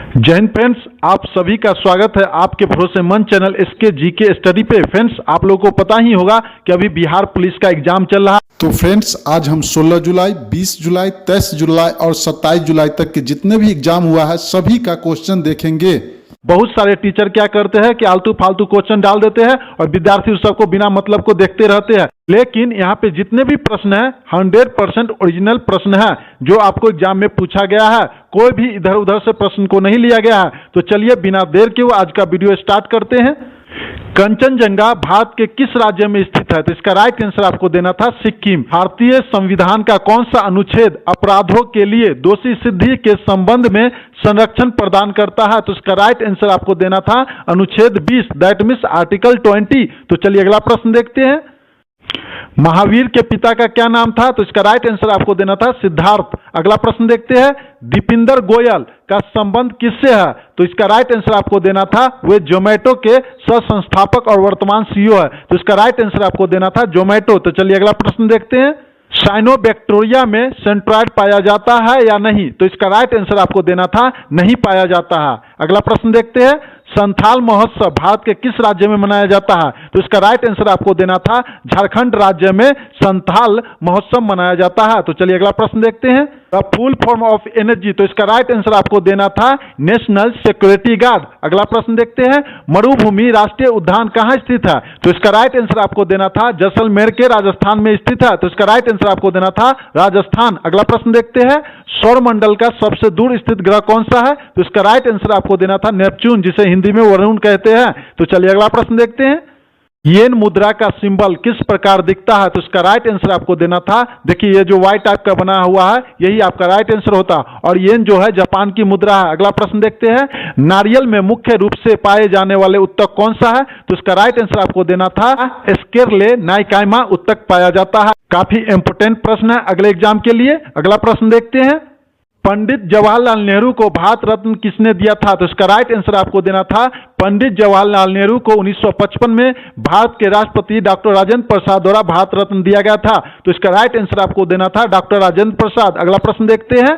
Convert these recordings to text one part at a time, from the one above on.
जय हिंद फ्रेंड्स, आप सभी का स्वागत है आपके भरोसेमंद चैनल एसके जीके स्टडी पे। फ्रेंड्स, आप लोगों को पता ही होगा कि अभी बिहार पुलिस का एग्जाम चल रहा है। तो फ्रेंड्स, आज हम 16 जुलाई, 20 जुलाई, 23 जुलाई और 27 जुलाई तक के जितने भी एग्जाम हुआ है सभी का क्वेश्चन देखेंगे। बहुत सारे टीचर क्या करते हैं कि आलतू फालतू क्वेश्चन डाल देते हैं और विद्यार्थी उस सबको बिना मतलब को देखते रहते हैं। लेकिन यहाँ पे जितने भी प्रश्न हैं 100% ओरिजिनल प्रश्न है जो आपको एग्जाम में पूछा गया है। कोई भी इधर उधर से प्रश्न को नहीं लिया गया है। तो चलिए बिना देर के आज का वीडियो स्टार्ट करते हैं। कंचनजंगा भारत के किस राज्य में स्थित है? तो इसका राइट आंसर आपको देना था सिक्किम। भारतीय संविधान का कौन सा अनुच्छेद अपराधों के लिए दोषी सिद्धि के संबंध में संरक्षण प्रदान करता है? तो इसका राइट आंसर आपको देना था अनुच्छेद 20, दैट मीन्स आर्टिकल 20। तो चलिए अगला प्रश्न देखते हैं। महावीर के पिता का क्या नाम था? तो इसका राइट आंसर आपको देना था सिद्धार्थ। अगला प्रश्न देखते हैं। दीपिंदर गोयल का संबंध किससे है? तो इसका राइट आंसर आपको देना था वे जोमेटो के सह संस्थापक और वर्तमान सीईओ है। तो इसका राइट आंसर आपको देना था जोमेटो। तो चलिए अगला प्रश्न देखते हैं। साइनोबैक्टीरिया में सेंट्रोइड पाया जाता है या नहीं? तो इसका राइट आंसर आपको देना था नहीं पाया जाता है। अगला प्रश्न देखते हैं। संथाल महोत्सव भारत के किस राज्य में मनाया जाता है? तो इसका राइट आंसर आपको देना था झारखंड राज्य में संथाल महोत्सव मनाया जाता है। तो चलिए अगला प्रश्न देखते हैं। The full form of energy, तो इसका राइट आंसर आपको देना था नेशनल सिक्योरिटी गार्ड। अगला प्रश्न देखते हैं। मरुभूमि राष्ट्रीय उद्यान कहाँ स्थित है? तो इसका राइट आंसर आपको देना था जैसलमेर के राजस्थान में स्थित है। तो इसका राइट आंसर आपको देना था राजस्थान। अगला प्रश्न देखते हैं। सौरमंडल का सबसे दूर स्थित ग्रह कौन सा है? तो इसका राइट आंसर आपको देना था नेपच्यून, जिसे हिंदी में वरुण कहते हैं। तो चलिए अगला प्रश्न देखते हैं। येन मुद्रा का सिंबल किस प्रकार दिखता है? तो इसका राइट आंसर आपको देना था, देखिए ये जो वाई टाइप का बना हुआ है यही आपका राइट आंसर होता, और येन जो है जापान की मुद्रा है। अगला प्रश्न देखते हैं। नारियल में मुख्य रूप से पाए जाने वाले उत्तक कौन सा है? तो इसका राइट आंसर आपको देना था एस्केरले नाइकाइमा उत्तक पाया जाता है। काफी इंपोर्टेंट प्रश्न है अगले एग्जाम के लिए। अगला प्रश्न देखते हैं। पंडित जवाहरलाल नेहरू को भारत रत्न किसने दिया था? तो इसका राइट आंसर आपको देना था पंडित जवाहरलाल नेहरू को 1955 में भारत के राष्ट्रपति डॉक्टर राजेंद्र प्रसाद द्वारा भारत रत्न दिया गया था। तो इसका राइट आंसर आपको देना था डॉक्टर राजेंद्र प्रसाद। अगला प्रश्न देखते हैं।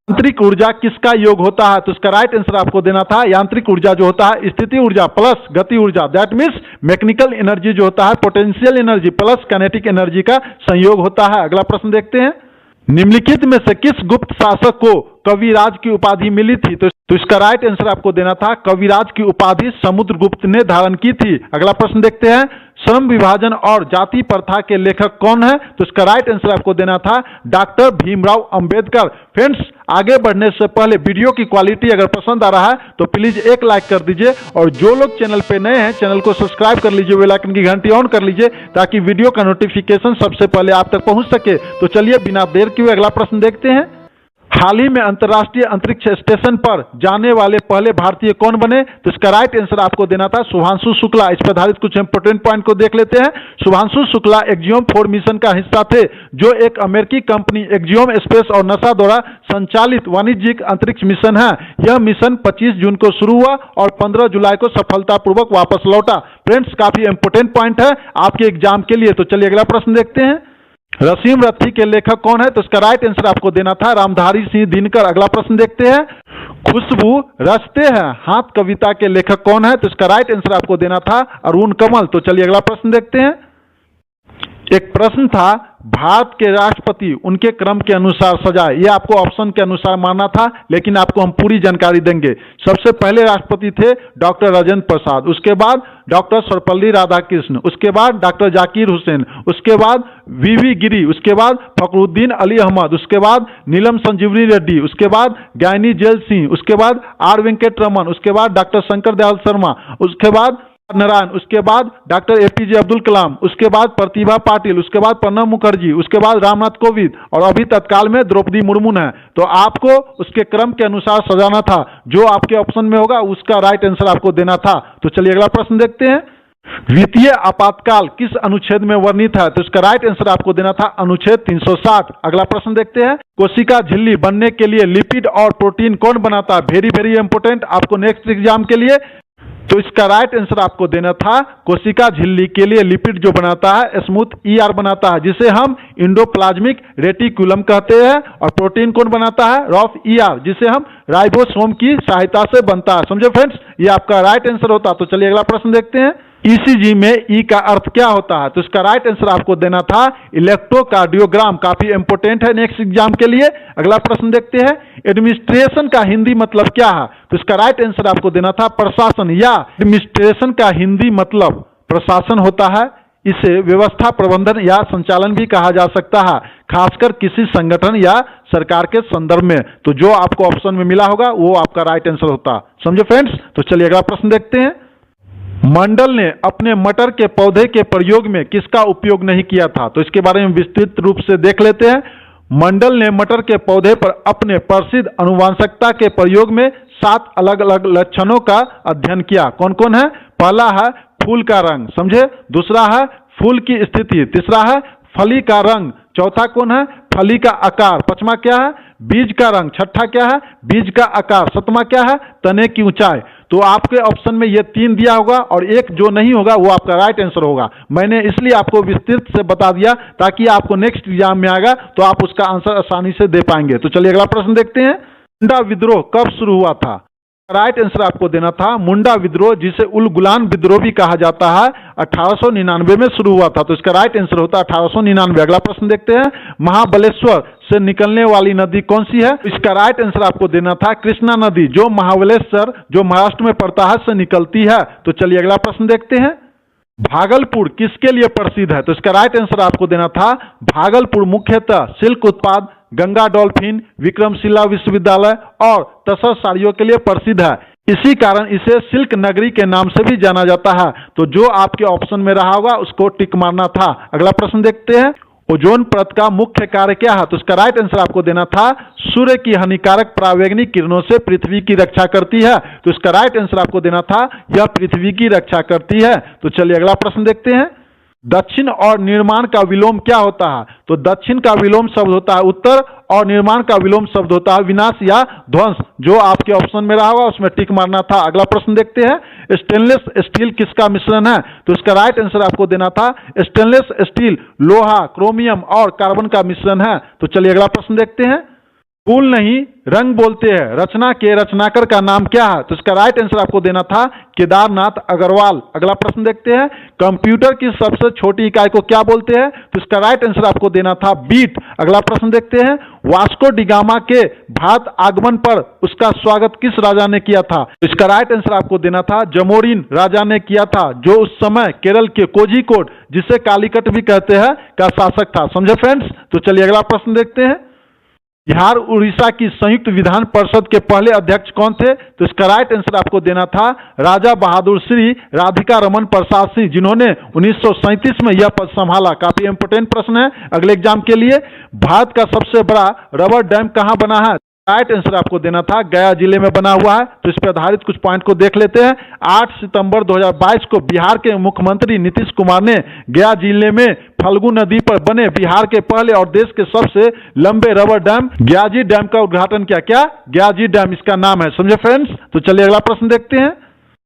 यांत्रिक ऊर्जा किसका योग होता है? तो इसका राइट आंसर आपको देना था यांत्रिक ऊर्जा जो होता है स्थिति ऊर्जा प्लस गति ऊर्जा, दैट मीन्स मैकेनिकल एनर्जी जो होता है potential energy plus kinetic energy का संयोग होता है। अगला प्रश्न देखते हैं। निम्नलिखित में से किस गुप्त शासक को कविराज की उपाधि मिली थी? तो इसका राइट आंसर आपको देना था कविराज की उपाधि समुद्रगुप्त ने धारण की थी। अगला प्रश्न देखते हैं। श्रम विभाजन और जाति प्रथा के लेखक कौन है? तो इसका राइट आंसर आपको देना था डॉक्टर भीमराव अंबेडकर। फ्रेंड्स, आगे बढ़ने से पहले वीडियो की क्वालिटी अगर पसंद आ रहा है तो प्लीज एक लाइक कर दीजिए, और जो लोग चैनल पे नए हैं चैनल को सब्सक्राइब कर लीजिए, बेल आइकन की घंटी ऑन कर लीजिए ताकि वीडियो का नोटिफिकेशन सबसे पहले आप तक पहुंच सके। तो चलिए बिना देर किए अगला प्रश्न देखते हैं। हाल ही में अंतर्राष्ट्रीय अंतरिक्ष स्टेशन पर जाने वाले पहले भारतीय कौन बने? तो इसका राइट आंसर आपको देना था शुभांशु शुक्ला। इस पर आधारित कुछ इंपोर्टेंट पॉइंट को देख लेते हैं। शुभांशु शुक्ला एक्जियोम 4 मिशन का हिस्सा थे, जो एक अमेरिकी कंपनी एक्जियोम स्पेस और नासा द्वारा संचालित वाणिज्यिक अंतरिक्ष मिशन है। यह मिशन 25 जून को शुरू हुआ और 15 जुलाई को सफलतापूर्वक वापस लौटा। फ्रेंड्स, काफी इंपोर्टेंट पॉइंट है आपके एग्जाम के लिए। तो चलिए अगला प्रश्न देखते हैं। रसीम रथी के लेखक कौन है? तो इसका राइट आंसर आपको देना था रामधारी सिंह दिनकर। अगला प्रश्न देखते हैं। खुशबू रचते हैं हाथ कविता के लेखक कौन है? तो इसका राइट आंसर आपको देना था अरुण कमल। तो चलिए अगला प्रश्न देखते हैं। एक प्रश्न था भारत के राष्ट्रपति उनके क्रम के अनुसार सजाए, ये आपको ऑप्शन के अनुसार मानना था, लेकिन आपको हम पूरी जानकारी देंगे। सबसे पहले राष्ट्रपति थे डॉक्टर राजेंद्र प्रसाद, उसके बाद डॉक्टर सर्वपल्ली राधाकृष्ण, उसके बाद डॉक्टर जाकिर हुसैन, उसके बाद वीवी गिरी, उसके बाद फखरुद्दीन अली अहमद, उसके बाद नीलम संजीवनी रेड्डी, उसके बाद ज्ञानी जेल सिंह, उसके बाद आर वेंकट रमन, उसके बाद डॉक्टर शंकर दयाल शर्मा, उसके बाद नारायण, उसके बाद डॉक्टर एपीजे अब्दुल कलाम, उसके बाद प्रतिभा पाटिल, उसके बाद प्रणब मुखर्जी, उसके बाद रामनाथ कोविंद, और अभी तत्काल में द्रौपदी मुर्मू है। तो आपको उसके क्रम के अनुसार सजाना था, जो आपके ऑप्शन में होगा उसका राइट आंसर आपको देना था। तो चलिए अगला प्रश्न देखते हैं। द्वितीय आपातकाल किस अनुच्छेद में वर्णित है? तो इसका राइट आंसर आपको देना था अनुच्छेद 360। अगला प्रश्न देखते हैं। कोशिका झिल्ली बनने के लिए लिपिड और प्रोटीन कौन बनाता है? वेरी वेरी इंपोर्टेंट आपको नेक्स्ट एग्जाम के लिए। तो इसका राइट आंसर आपको देना था कोशिका झिल्ली के लिए लिपिड जो बनाता है स्मूथ ईआर बनाता है, जिसे हम इंडोप्लाज्मिक रेटिकुलम कहते हैं। और प्रोटीन कौन बनाता है? रफ ईआर, जिसे हम राइबोसोम की सहायता से बनता है। समझे फ्रेंड्स, ये आपका राइट आंसर होता। तो चलिए अगला प्रश्न देखते हैं। ईसीजी में ई का अर्थ क्या होता है? तो इसका राइट आंसर आपको देना था इलेक्ट्रोकार्डियोग्राम। काफी इंपोर्टेंट है नेक्स्ट एग्जाम के लिए। अगला प्रश्न देखते हैं। एडमिनिस्ट्रेशन का हिंदी मतलब क्या है? तो इसका राइट आंसर आपको देना था प्रशासन, या एडमिनिस्ट्रेशन का हिंदी मतलब प्रशासन होता है। इसे व्यवस्था प्रबंधन या संचालन भी कहा जा सकता है, खासकर किसी संगठन या सरकार के संदर्भ में। तो जो आपको ऑप्शन में मिला होगा वो आपका राइट आंसर होता। समझे फ्रेंड्स। तो चलिए अगला प्रश्न देखते हैं। मंडल ने अपने मटर के पौधे के प्रयोग में किसका उपयोग नहीं किया था? तो इसके बारे में विस्तृत रूप से देख लेते हैं। मंडल ने मटर के पौधे पर अपने प्रसिद्ध अनुवांशिकता के प्रयोग में 7 अलग अलग लक्षणों का अध्ययन किया। कौन कौन है? पहला है फूल का रंग, समझे। दूसरा है फूल की स्थिति। तीसरा है फली का रंग। चौथा कौन है? फली का आकार। पांचवा क्या है? बीज का रंग। छठा क्या है? बीज का आकार। सातवां क्या है? तने की ऊंचाई। तो आपके ऑप्शन में ये 3 दिया होगा और एक जो नहीं होगा वो आपका राइट आंसर होगा। मैंने इसलिए आपको विस्तृत से बता दिया ताकि आपको नेक्स्ट एग्जाम में आएगा तो आप उसका आंसर आसानी से दे पाएंगे। तो चलिए अगला प्रश्न देखते हैं। मुंडा विद्रोह कब शुरू हुआ था? राइट आंसर आपको देना था मुंडा विद्रोह, जिसे उल गुलान विद्रोह भी कहा जाता है, 1899 में शुरू हुआ था। तो इसका राइट आंसर होता है 1899। अगला प्रश्न देखते हैं। महाबलेश्वर से निकलने वाली नदी कौन सी है? इसका राइट आंसर आपको देना था कृष्णा नदी, जो महाबलेश्वर जो महाराष्ट्र में पड़ता है से निकलती है। तो चलिए अगला प्रश्न देखते हैं। भागलपुर किसके लिए प्रसिद्ध है? तो इसका राइट आंसर आपको देना था भागलपुर मुख्यतः सिल्क उत्पाद, गंगा डॉल्फिन, विक्रमशिला विश्वविद्यालय और तसर साड़ियों के लिए प्रसिद्ध है। इसी कारण इसे सिल्क नगरी के नाम से भी जाना जाता है। तो जो आपके ऑप्शन में रहा होगा उसको टिक मारना था। अगला प्रश्न देखते हैं। ओजोन परत का मुख्य कार्य क्या है? तो इसका राइट आंसर आपको देना था सूर्य की हानिकारक परावैंगनिक किरणों से पृथ्वी की रक्षा करती है। तो इसका राइट आंसर आपको देना था यह पृथ्वी की रक्षा करती है। तो चलिए अगला प्रश्न देखते हैं। दक्षिण और निर्माण का विलोम क्या होता है? तो दक्षिण का विलोम शब्द होता है उत्तर और निर्माण का विलोम शब्द होता है विनाश या ध्वंस। जो आपके ऑप्शन में रहा होगा उसमें टिक मारना था। अगला प्रश्न देखते हैं। स्टेनलेस स्टील किसका मिश्रण है? तो इसका राइट आंसर आपको देना था स्टेनलेस स्टील लोहा, क्रोमियम और कार्बन का मिश्रण है। तो चलिए अगला प्रश्न देखते हैं। फूल नहीं रंग बोलते हैं, रचना के रचनाकार का नाम क्या है? तो इसका राइट आंसर आपको देना था केदारनाथ अग्रवाल। अगला प्रश्न देखते हैं। कंप्यूटर की सबसे छोटी इकाई को क्या बोलते हैं? तो इसका राइट आंसर आपको देना था बीट। अगला प्रश्न देखते हैं। वास्को डिगामा के भारत आगमन पर उसका स्वागत किस राजा ने किया था? तो इसका राइट आंसर आपको देना था जमोरिन राजा ने किया था, जो उस समय केरल के कोझिकोड, जिसे कालीकट भी कहते हैं, का शासक था। समझे फ्रेंड्स। तो चलिए अगला प्रश्न देखते हैं। बिहार उड़ीसा की संयुक्त विधान परिषद के पहले अध्यक्ष कौन थे? तो इसका राइट आंसर आपको देना था राजा बहादुर श्री राधिका रमन प्रसाद सिंह, जिन्होंने 1937 में यह पद संभाला। काफी इंपोर्टेंट प्रश्न है अगले एग्जाम के लिए। भारत का सबसे बड़ा रबर डैम कहां बना है? राइट आंसर आपको देना था गया जिले में बना हुआ है। तो इस पर आधारित कुछ पॉइंट को देख लेते हैं। 8 सितंबर 2022 को बिहार के मुख्यमंत्री नीतीश कुमार ने गया जिले में फल्गु नदी पर बने बिहार के पहले और देश के सबसे लंबे रबर डैम ग्याजी डैम का उद्घाटन किया। क्या? ग्याजी डैम इसका नाम है। समझे फ्रेंड्स। तो चलिए अगला प्रश्न देखते हैं।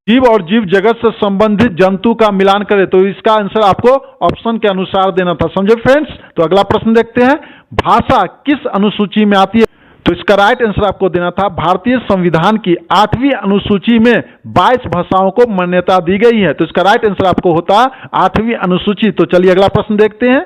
जीव और जीव जगत से संबंधित जंतु का मिलान करें। तो इसका आंसर आपको ऑप्शन के अनुसार देना था। समझे फ्रेंड्स। तो अगला प्रश्न देखते हैं। भाषा किस अनुसूची में आती है? तो इसका राइट आंसर आपको देना था भारतीय संविधान की 8वीं अनुसूची में 22 भाषाओं को मान्यता दी गई है। तो इसका राइट आंसर आपको होता 8वीं अनुसूची। तो चलिए अगला प्रश्न देखते हैं।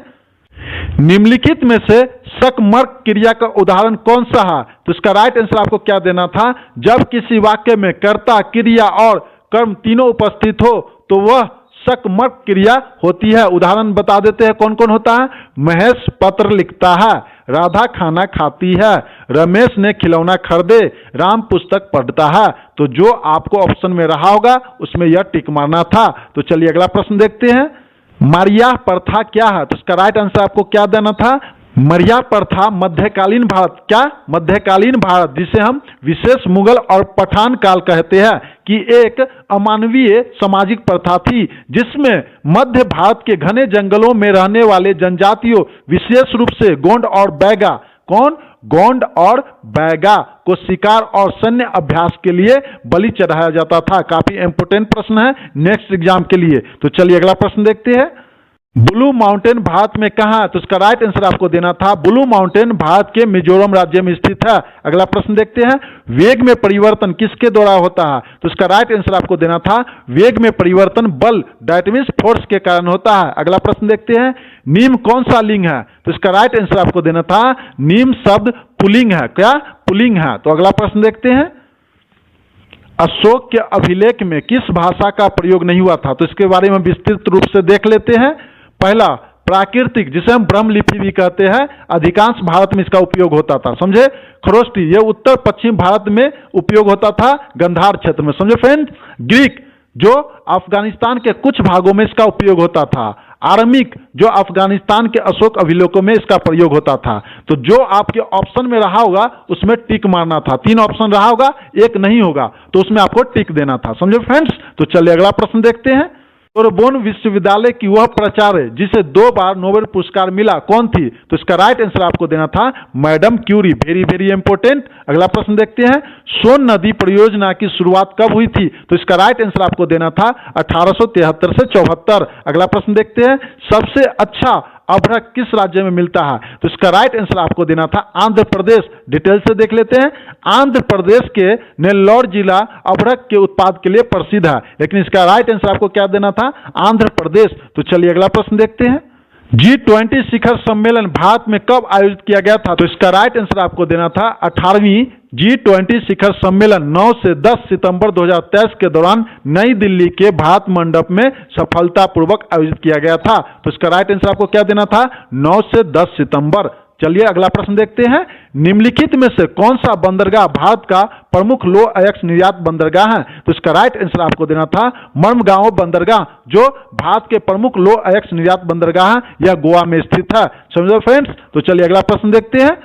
निम्नलिखित में से सकमर्क क्रिया का उदाहरण कौन सा है? तो इसका राइट आंसर आपको क्या देना था? जब किसी वाक्य में कर्ता, क्रिया और कर्म तीनों उपस्थित हो तो वह सकमर्क क्रिया होती है। उदाहरण बता देते हैं कौन कौन होता है। महेश पत्र लिखता है, राधा खाना खाती है, रमेश ने खिलौना खरीदे, राम पुस्तक पढ़ता है। तो जो आपको ऑप्शन में रहा होगा उसमें यह टिक मारना था। तो चलिए अगला प्रश्न देखते हैं। मरिया प्रथा क्या है? तो इसका राइट आंसर आपको क्या देना था? मरिया प्रथा मध्यकालीन भारत, क्या? मध्यकालीन भारत, जिसे हम विशेष मुगल और पठान काल कहते हैं, कि एक अमानवीय सामाजिक प्रथा थी जिसमें मध्य भारत के घने जंगलों में रहने वाले जनजातियों, विशेष रूप से गोंड और बैगा, कौन? गोंड और बैगा को शिकार और सैन्य अभ्यास के लिए बलि चढ़ाया जाता था? काफी इंपोर्टेंट प्रश्न है नेक्स्ट एग्जाम के लिए। तो चलिए अगला प्रश्न देखते हैं। ब्लू माउंटेन भारत में कहाँ है? तो इसका राइट आंसर आपको देना था ब्लू माउंटेन भारत के मिजोरम राज्य में स्थित है। अगला प्रश्न देखते हैं। वेग में परिवर्तन किसके द्वारा होता है? तो इसका राइट आंसर आपको देना था वेग में परिवर्तन बल दैट मींस फोर्स के कारण होता है। अगला प्रश्न देखते हैं। नीम कौन सा लिंग है? तो इसका राइट आंसर आपको देना था नीम शब्द पुल्लिंग है। क्या पुल्लिंग है? तो अगला प्रश्न देखते हैं। अशोक के अभिलेख में किस भाषा का प्रयोग नहीं हुआ था? तो इसके बारे में विस्तृत रूप से देख लेते हैं। पहला प्राकृतिक, जिसे हम ब्रह्मलिपि भी कहते हैं, अधिकांश भारत में इसका उपयोग होता था। समझे? खरोष्टी, यह उत्तर पश्चिम भारत में उपयोग होता था गंधार क्षेत्र में। समझे फ्रेंड? ग्रीक, जो अफगानिस्तान के कुछ भागों में इसका उपयोग होता था। आरमिक, जो अफगानिस्तान के अशोक अभिलेखों में इसका प्रयोग होता था। तो जो आपके ऑप्शन में रहा होगा उसमें टिक मारना था। 3 ऑप्शन रहा होगा, एक नहीं होगा, तो उसमें आपको टिक देना था। समझे फ्रेंड्स? तो चलिए अगला प्रश्न देखते हैं। सोरबोन विश्वविद्यालय की वह प्राचार्य जिसे 2 बार नोबेल पुरस्कार मिला कौन थी? तो इसका राइट आंसर आपको देना था madam Curie. Very very important. अगला प्रश्न देखते हैं। सोन नदी परियोजना की शुरुआत कब हुई थी? तो इसका राइट आंसर आपको देना था 1873 से 74। अगला प्रश्न देखते हैं। सबसे अच्छा अभ्रक किस राज्य में मिलता है? तो इसका राइट आंसर आपको देना था आंध्र प्रदेश। डिटेल से देख लेते हैं। आंध्र प्रदेश के नेल्लौर जिला अभ्रक के उत्पाद के लिए प्रसिद्ध है, लेकिन इसका राइट आंसर आपको क्या देना था? आंध्र प्रदेश। तो चलिए अगला प्रश्न देखते हैं। G20 शिखर सम्मेलन भारत में कब आयोजित किया गया था? तो इसका राइट आंसर आपको देना था 18वीं G20 शिखर सम्मेलन 9 से 10 सितंबर 2023 के दौरान नई दिल्ली के भारत मंडप में सफलतापूर्वक आयोजित किया गया था। तो इसका राइट आंसर आपको क्या देना था? 9 से 10 सितंबर। चलिए अगला प्रश्न देखते हैं। निम्नलिखित में से कौन सा बंदरगाह भारत का प्रमुख लो अयस्क निर्यात बंदरगाह है? तो इसका राइट आंसर आपको देना था मर्मगांव बंदरगाह, जो भारत के प्रमुख लो अयस्क निर्यात बंदरगाह है। यह गोवा में स्थित है। समझो फ्रेंड्स? तो चलिए अगला प्रश्न देखते हैं।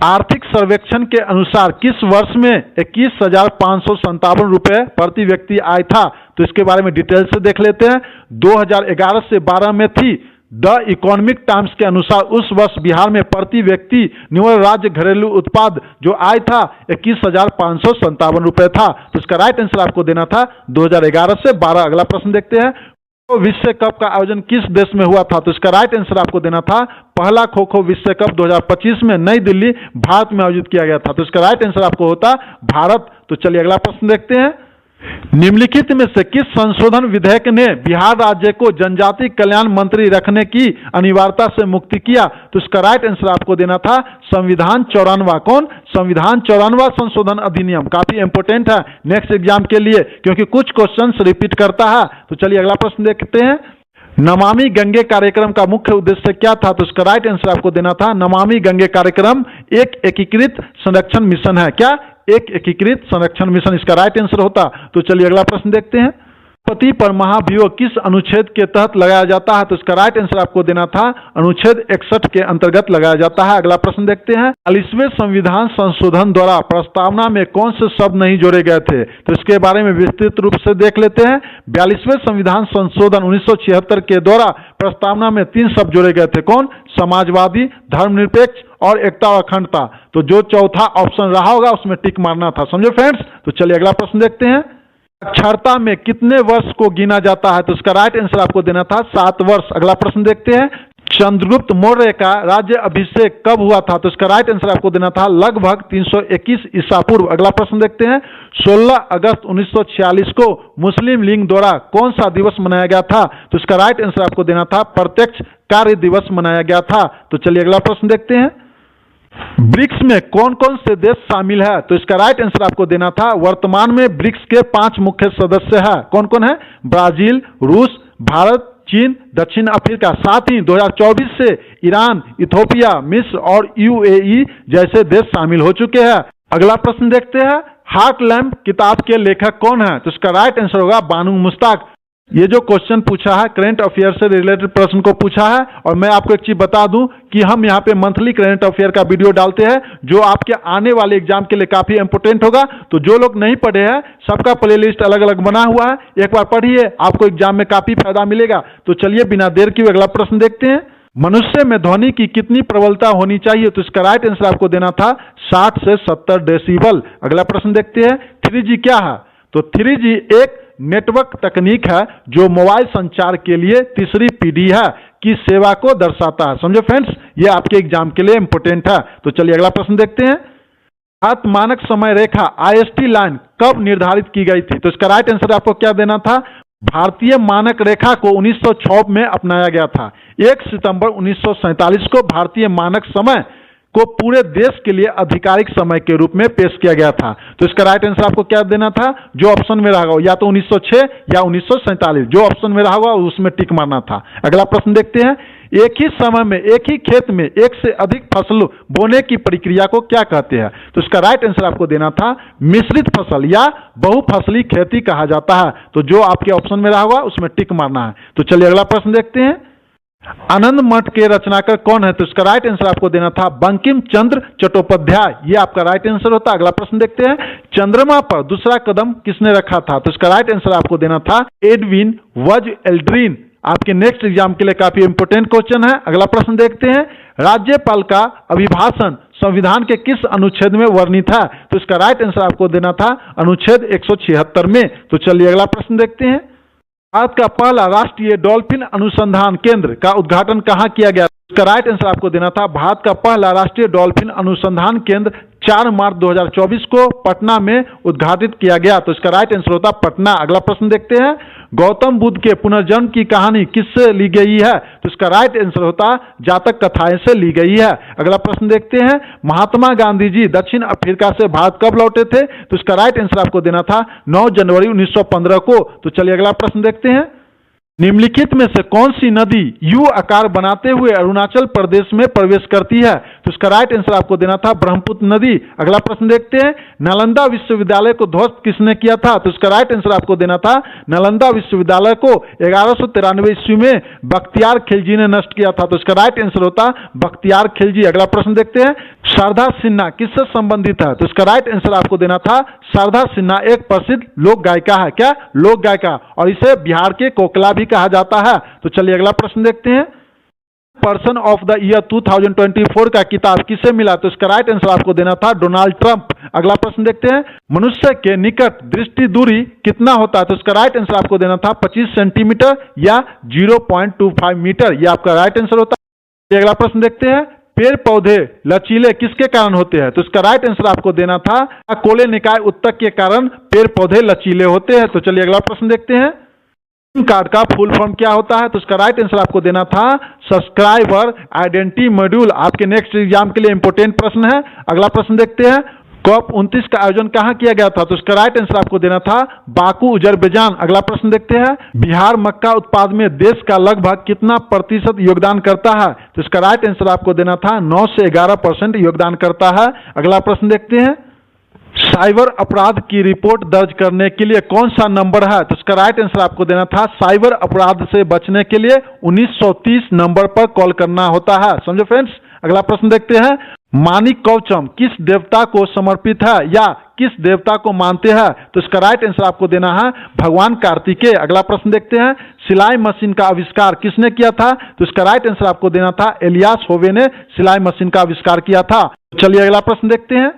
आर्थिक सर्वेक्षण के अनुसार किस वर्ष में 21,557 रुपए प्रति व्यक्ति आय था? तो इसके बारे में डिटेल से देख लेते हैं। 2011 से 12 में थी। द इकोनॉमिक टाइम्स के अनुसार उस वर्ष बिहार में प्रति व्यक्ति निव्वल राज्य घरेलू उत्पाद जो आय था 21,557 रुपए था। तो इसका राइट आंसर आपको देना था 2011 से 12। अगला प्रश्न देखते हैं। विश्व कप का आयोजन किस देश में हुआ था? तो इसका राइट आंसर आपको देना था पहला खो खो विश्व कप 2025 में नई दिल्ली भारत में आयोजित किया गया था। तो इसका राइट आंसर आपको होता भारत। तो चलिए अगला प्रश्न देखते हैं। निम्नलिखित में से किस संशोधन विधेयक ने बिहार राज्य को जनजाति कल्याण मंत्री रखने की अनिवार्यता से मुक्ति किया? तो इसका राइट आंसर आपको देना था संविधान 54। कौन? संविधान 54 संशोधन अधिनियम। काफी इंपोर्टेंट है नेक्स्ट एग्जाम के लिए, क्योंकि कुछ क्वेश्चंस रिपीट करता है। तो चलिए अगला प्रश्न देखते हैं। नमामि गंगे कार्यक्रम का मुख्य उद्देश्य क्या था? तो इसका राइट आंसर आपको देना था नमामि गंगे कार्यक्रम एक एकीकृत संरक्षण मिशन है। क्या? एक एकीकृत संरक्षण मिशन इसका राइट आंसर होता। तो चलिए अगला प्रश्न देखते हैं। पति पर महाभियोग किस अनुच्छेद के तहत लगाया जाता है? तो इसका राइट आंसर आपको देना था अनुच्छेद 61 के अंतर्गत लगाया जाता है। अगला प्रश्न देखते हैं। 40वें संविधान संशोधन द्वारा प्रस्तावना में कौन से शब्द नहीं जोड़े गए थे? तो इसके बारे में विस्तृत रूप से देख लेते हैं। 42वें संविधान संशोधन 1976 के द्वारा प्रस्तावना में 3 शब्द जोड़े गए थे। कौन? समाजवादी, धर्मनिरपेक्ष और एकता और अखंडता। तो जो चौथा ऑप्शन रहा होगा उसमें टिक मारना था। समझे फ्रेंड्स? तो चलिए अगला प्रश्न देखते हैं। साक्षरता में कितने वर्ष को गिना जाता है? तो इसका राइट आंसर आपको देना था 7 वर्ष। अगला प्रश्न देखते हैं। चंद्रगुप्त मौर्य का राज्य अभिषेक कब हुआ था? तो इसका राइट आंसर आपको देना था लगभग 321 ईसा पूर्व। अगला प्रश्न देखते हैं। 16 अगस्त 1946 को मुस्लिम लीग द्वारा कौन सा दिवस मनाया गया था? तो इसका राइट आंसर आपको देना था प्रत्यक्ष कार्य दिवस मनाया गया था। तो चलिए अगला प्रश्न देखते हैं। ब्रिक्स में कौन कौन से देश शामिल है? तो इसका राइट आंसर आपको देना था वर्तमान में ब्रिक्स के 5 मुख्य सदस्य हैं। कौन कौन है? ब्राजील, रूस, भारत, चीन, दक्षिण अफ्रीका। साथ ही 2024 से ईरान, इथोपिया, मिस्र और यूएई जैसे देश शामिल हो चुके हैं। अगला प्रश्न देखते हैं। हार्ट लैम्प किताब के लेखक कौन है? तो इसका राइट आंसर होगा बानू मुश्ताक। ये जो क्वेश्चन पूछा है करंट अफेयर से रिलेटेड प्रश्न को पूछा है। और मैं आपको एक चीज बता दूं कि हम यहाँ पे मंथली करंट अफेयर का वीडियो डालते हैं जो आपके आने वाले एग्जाम के लिए काफी इंपोर्टेंट होगा। तो जो लोग नहीं पढ़े हैं सबका प्लेलिस्ट अलग अलग बना हुआ है, एक बार पढ़िए, आपको एग्जाम में काफी फायदा मिलेगा। तो चलिए बिना देर किए अगला प्रश्न देखते हैं। मनुष्य में ध्वनि की कितनी प्रबलता होनी चाहिए? तो इसका राइट आंसर आपको देना था 60 से 70 डेसिबल। अगला प्रश्न देखते हैं, 3G क्या है? तो 3G एक नेटवर्क तकनीक है जो मोबाइल संचार के लिए तीसरी पीढ़ी है की सेवा को दर्शाता है। समझो फ्रेंड्स, ये आपके एग्जाम के लिए इंपोर्टेंट है। तो चलिए अगला प्रश्न देखते हैं, भारत मानक समय रेखा IST लाइन कब निर्धारित की गई थी? तो इसका राइट आंसर आपको क्या देना था? भारतीय मानक रेखा को 1906 में अपनाया गया था। 1 सितंबर 1947 को भारतीय मानक समय को पूरे देश के लिए आधिकारिक समय के रूप में पेश किया गया था। तो इसका राइट आंसर आपको क्या देना था? जो ऑप्शन में रहेगा, या तो 1906 या 1947, जो ऑप्शन में रहेगा उसमें टिक मारना था। अगला प्रश्न देखते हैं, एक ही समय में एक ही खेत में एक से अधिक फसल बोने की प्रक्रिया को क्या कहते हैं? तो इसका राइट आंसर आपको देना था मिश्रित फसल या बहुफसली खेती कहा जाता है। तो जो आपके ऑप्शन में रहेगा उसमें टिक मारना है। तो चलिए अगला प्रश्न देखते हैं, आनंद मठ के रचनाकार कौन है? तो इसका राइट आंसर आपको देना था बंकिम चंद्र चट्टोपाध्याय, ये आपका राइट आंसर होता है। अगला प्रश्न देखते हैं, चंद्रमा पर दूसरा कदम किसने रखा था? तो इसका राइट आंसर आपको देना था एडविन वज एल्ड्रिन। आपके नेक्स्ट एग्जाम के लिए काफी इंपोर्टेंट क्वेश्चन है। अगला प्रश्न देखते हैं, राज्यपाल का अभिभाषण संविधान के किस अनुच्छेद में वर्णित है? तो इसका राइट आंसर आपको देना था अनुच्छेद 176 में। तो चलिए अगला प्रश्न देखते हैं, भारत का पहला राष्ट्रीय डॉल्फिन अनुसंधान केंद्र का उद्घाटन कहाँ किया गया? इसका राइट आंसर आपको देना था भारत का पहला राष्ट्रीय डॉल्फिन अनुसंधान केंद्र 4 मार्च 2024 को पटना में उद्घाटित किया गया। तो इसका राइट आंसर होता पटना। अगला प्रश्न देखते हैं, गौतम बुद्ध के पुनर्जन्म की कहानी किससे ली गई है? तो इसका राइट आंसर होता जातक कथाएं से ली गई है। अगला प्रश्न देखते हैं, महात्मा गांधी जी दक्षिण अफ्रीका से भारत कब लौटे थे? तो इसका राइट आंसर आपको देना था 9 जनवरी 1915 को। तो चलिए अगला प्रश्न देखते हैं, निम्नलिखित में से कौन सी नदी यू आकार बनाते हुए अरुणाचल प्रदेश में प्रवेश करती है? तो इसका राइट आंसर आपको देना था ब्रह्मपुत्र नदी। अगला प्रश्न देखते हैं, नालंदा विश्वविद्यालय को ध्वस्त किसने किया था? तो इसका राइट आंसर आपको देना था नालंदा विश्वविद्यालय को 1193 ईस्वी में बख्तियार खिलजी ने नष्ट किया था। तो इसका राइट आंसर होता बख्तियार खिलजी। अगला प्रश्न देखते हैं, शारदा सिन्हा किससे संबंधित है? तो इसका राइट आंसर आपको देना था शारदा सिन्हा एक प्रसिद्ध लोक गायिका है। क्या? लोक गायिका, और इसे बिहार के कोकिला भी कहा जाता है। तो चलिए अगला प्रश्न देखते हैं, पर्सन ऑफ द ईयर 2024 का किताब किसे मिला? तो इसका राइट आंसर आपको देना था डोनाल्ड ट्रंप। अगला प्रश्न देखते हैं, मनुष्य के निकट दृष्टि दूरी कितना होता है? तो इसका राइट आंसर आपको देना था 25 सेंटीमीटर या 0.25 मीटर, यह आपका राइट आंसर होता है। अगला प्रश्न देखते हैं, पेड़ पौधे लचीले किसके कारण होते हैं? तो इसका राइट आंसर आपको देना था कोले निकाय उत्तक के कारण पेड़ पौधे लचीले होते हैं। तो चलिए अगला प्रश्न देखते हैं, कार्ड का फुल फॉर्म क्या होता है? तो इसका राइट आंसर आपको देना था सब्सक्राइबर आइडेंटिटी मॉड्यूल। आपके नेक्स्ट एग्जाम के लिए इंपोर्टेंट प्रश्न है। अगला प्रश्न देखते हैं, COP29 का आयोजन कहाँ किया गया था? तो इसका राइट आंसर आपको देना था बाकू अजरबैजान। अगला प्रश्न देखते हैं, बिहार मक्का उत्पाद में देश का लगभग कितना प्रतिशत योगदान करता है? तो इसका राइट आंसर आपको देना था 9 से 11% योगदान करता है। अगला प्रश्न देखते हैं, साइबर अपराध की रिपोर्ट दर्ज करने के लिए कौन सा नंबर है? तो इसका राइट आंसर आपको देना था साइबर अपराध से बचने के लिए 1930 नंबर पर कॉल करना होता है। समझो फ्रेंड्स। अगला प्रश्न देखते हैं, मानिक कवचम किस देवता को समर्पित है या किस देवता को मानते हैं? तो इसका राइट आंसर आपको देना है भगवान कार्तिकेय। अगला प्रश्न देखते हैं, सिलाई मशीन का आविष्कार किसने किया था? तो इसका राइट आंसर आपको देना था एलियास होवे ने सिलाई मशीन का आविष्कार किया था। चलिए अगला प्रश्न देखते हैं,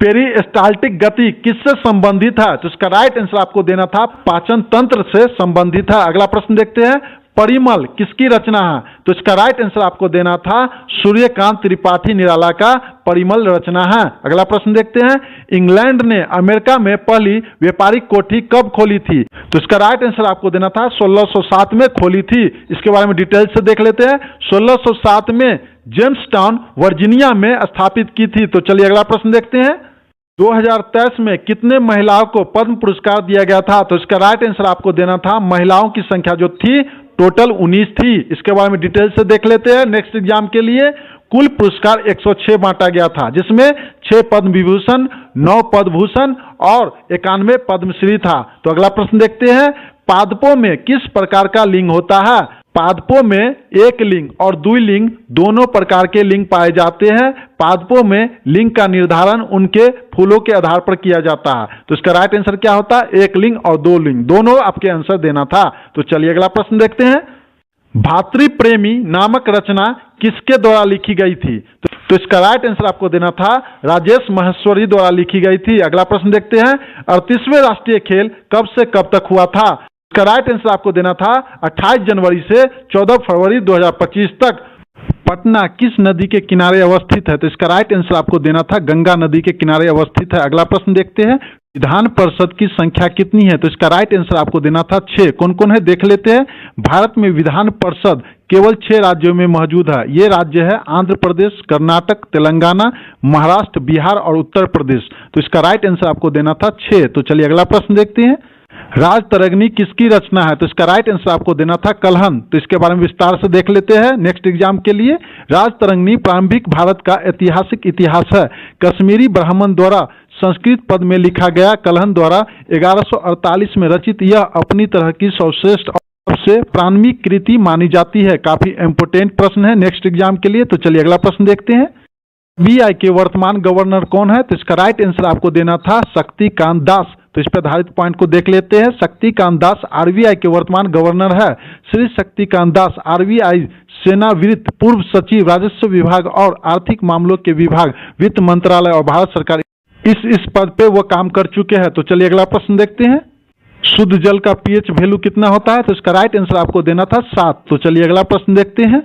पेरिस्टाल्टिक गति किससे संबंधित है? तो इसका राइट आंसर आपको देना था पाचन तंत्र से संबंधित है। अगला प्रश्न देखते हैं, परिमल किसकी रचना है? तो इसका राइट आंसर आपको देना था सूर्यकांत त्रिपाठी निराला का परिमल रचना है। अगला प्रश्न देखते हैं, इंग्लैंड ने अमेरिका में पहली व्यापारिक कोठी कब खोली थी? तो इसका राइट आंसर आपको देना था 1607 में खोली थी। इसके बारे में डिटेल से देख लेते हैं। 1607 में जेम्सटाउन वर्जीनिया में स्थापित की थी। तो चलिए अगला प्रश्न देखते हैं, 2023 में कितने महिलाओं को पद्म पुरस्कार दिया गया था? तो इसका राइट आंसर आपको देना था महिलाओं की संख्या जो थी टोटल 19 थी। इसके बारे में डिटेल से देख लेते हैं। नेक्स्ट एग्जाम के लिए कुल पुरस्कार 106 बांटा गया था, जिसमें 6 पद्म विभूषण, 9 पद्म भूषण और 91 पद्मश्री था। तो अगला प्रश्न देखते हैं, पादपों में किस प्रकार का लिंग होता है? पादपों में एक लिंग और द्विलिंग दोनों प्रकार के लिंग पाए जाते हैं। पादपों में लिंग का निर्धारण उनके फूलों के आधार पर किया जाता है। तो इसका राइट आंसर क्या होता है? एक लिंग और दो लिंग, दोनों आपके आंसर देना था। तो चलिए अगला प्रश्न देखते हैं, भातृ प्रेमी नामक रचना किसके द्वारा लिखी गई थी? तो इसका राइट आंसर आपको देना था राजेश माहेश्वरी द्वारा लिखी गई थी। अगला प्रश्न देखते हैं, 38वें राष्ट्रीय खेल कब से कब तक हुआ था? इसका राइट आंसर आपको देना था 28 जनवरी से 14 फरवरी 2025 तक। पटना किस नदी के किनारे अवस्थित है? तो इसका राइट आंसर आपको देना था गंगा नदी के किनारे अवस्थित है। अगला प्रश्न देखते हैं, विधान परिषद की संख्या कितनी है? तो इसका राइट आंसर आपको देना था 6। कौन कौन है देख लेते हैं। भारत में विधान परिषद केवल 6 राज्यों में मौजूद है। ये राज्य है आंध्र प्रदेश, कर्नाटक, तेलंगाना, महाराष्ट्र, बिहार और उत्तर प्रदेश। तो इसका राइट आंसर आपको देना था 6। तो चलिए अगला प्रश्न देखते हैं, राजतरंगिणी किसकी रचना है? तो इसका राइट आंसर आपको देना था कलहन। तो इसके बारे में विस्तार से देख लेते हैं नेक्स्ट एग्जाम के लिए। राजतरंगिणी प्रारंभिक भारत का ऐतिहासिक इतिहास है। कश्मीरी ब्राह्मण द्वारा संस्कृत पद में लिखा गया कलहन द्वारा 1148 में रचित यह अपनी तरह की सर्वश्रेष्ठ और सबसे प्रामाणिक कृति मानी जाती है। काफी इंपोर्टेंट प्रश्न है नेक्स्ट एग्जाम के लिए। तो चलिए अगला प्रश्न देखते हैं, आरबीआई के वर्तमान गवर्नर कौन है? तो इसका राइट आंसर आपको देना था शक्तिकांत दास। तो इस पर आधारित पॉइंट को देख लेते हैं। शक्तिकांत दास आरबीआई के वर्तमान गवर्नर है। श्री शक्तिकांत दास आरबीआई सेवानिवृत्त पूर्व सचिव, राजस्व विभाग और आर्थिक मामलों के विभाग, वित्त मंत्रालय और भारत सरकार इस पद पे वो काम कर चुके हैं। तो चलिए अगला प्रश्न देखते हैं, शुद्ध जल का पीएच वैल्यू कितना होता है? तो इसका राइट आंसर आपको देना था 7। तो चलिए अगला प्रश्न देखते हैं,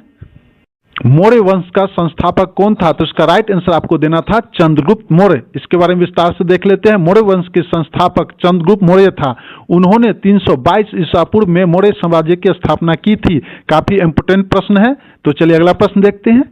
मौर्य वंश का संस्थापक कौन था? तो इसका राइट आंसर आपको देना था चंद्रगुप्त मौर्य। इसके बारे में विस्तार से देख लेते हैं। मौर्य वंश के संस्थापक चंद्रगुप्त मौर्य था। उन्होंने 322 ईसा पूर्व में मौर्य साम्राज्य की स्थापना की थी। काफी इंपोर्टेंट प्रश्न है। तो चलिए अगला प्रश्न देखते हैं,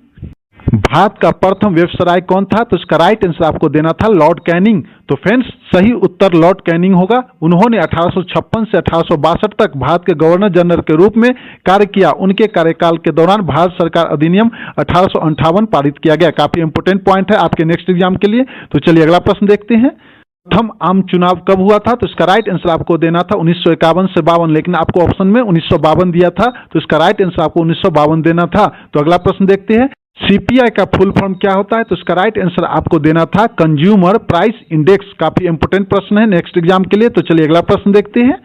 भारत का प्रथम वायसराय कौन था? तो इसका राइट आंसर आपको देना था लॉर्ड कैनिंग। तो फ्रेंड्स सही उत्तर लॉर्ड कैनिंग होगा। उन्होंने 1856 से 1862 तक भारत के गवर्नर जनरल के रूप में कार्य किया। उनके कार्यकाल के दौरान भारत सरकार अधिनियम 1858 पारित किया गया। काफी इंपोर्टेंट पॉइंट है आपके नेक्स्ट एग्जाम के लिए। तो चलिए अगला प्रश्न देखते हैं, प्रथम आम चुनाव कब हुआ था? तो इसका राइट आंसर आपको देना था 1951 से 52, लेकिन आपको ऑप्शन में 1952 दिया था। तो इसका राइट आंसर आपको 1952 देना था। तो अगला प्रश्न देखते हैं, सीपीआई का फुल फॉर्म क्या होता है? तो इसका राइट आंसर आपको देना था कंज्यूमर प्राइस इंडेक्स। काफी इंपोर्टेंट प्रश्न है नेक्स्ट एग्जाम के लिए। तो चलिए अगला प्रश्न देखते हैं,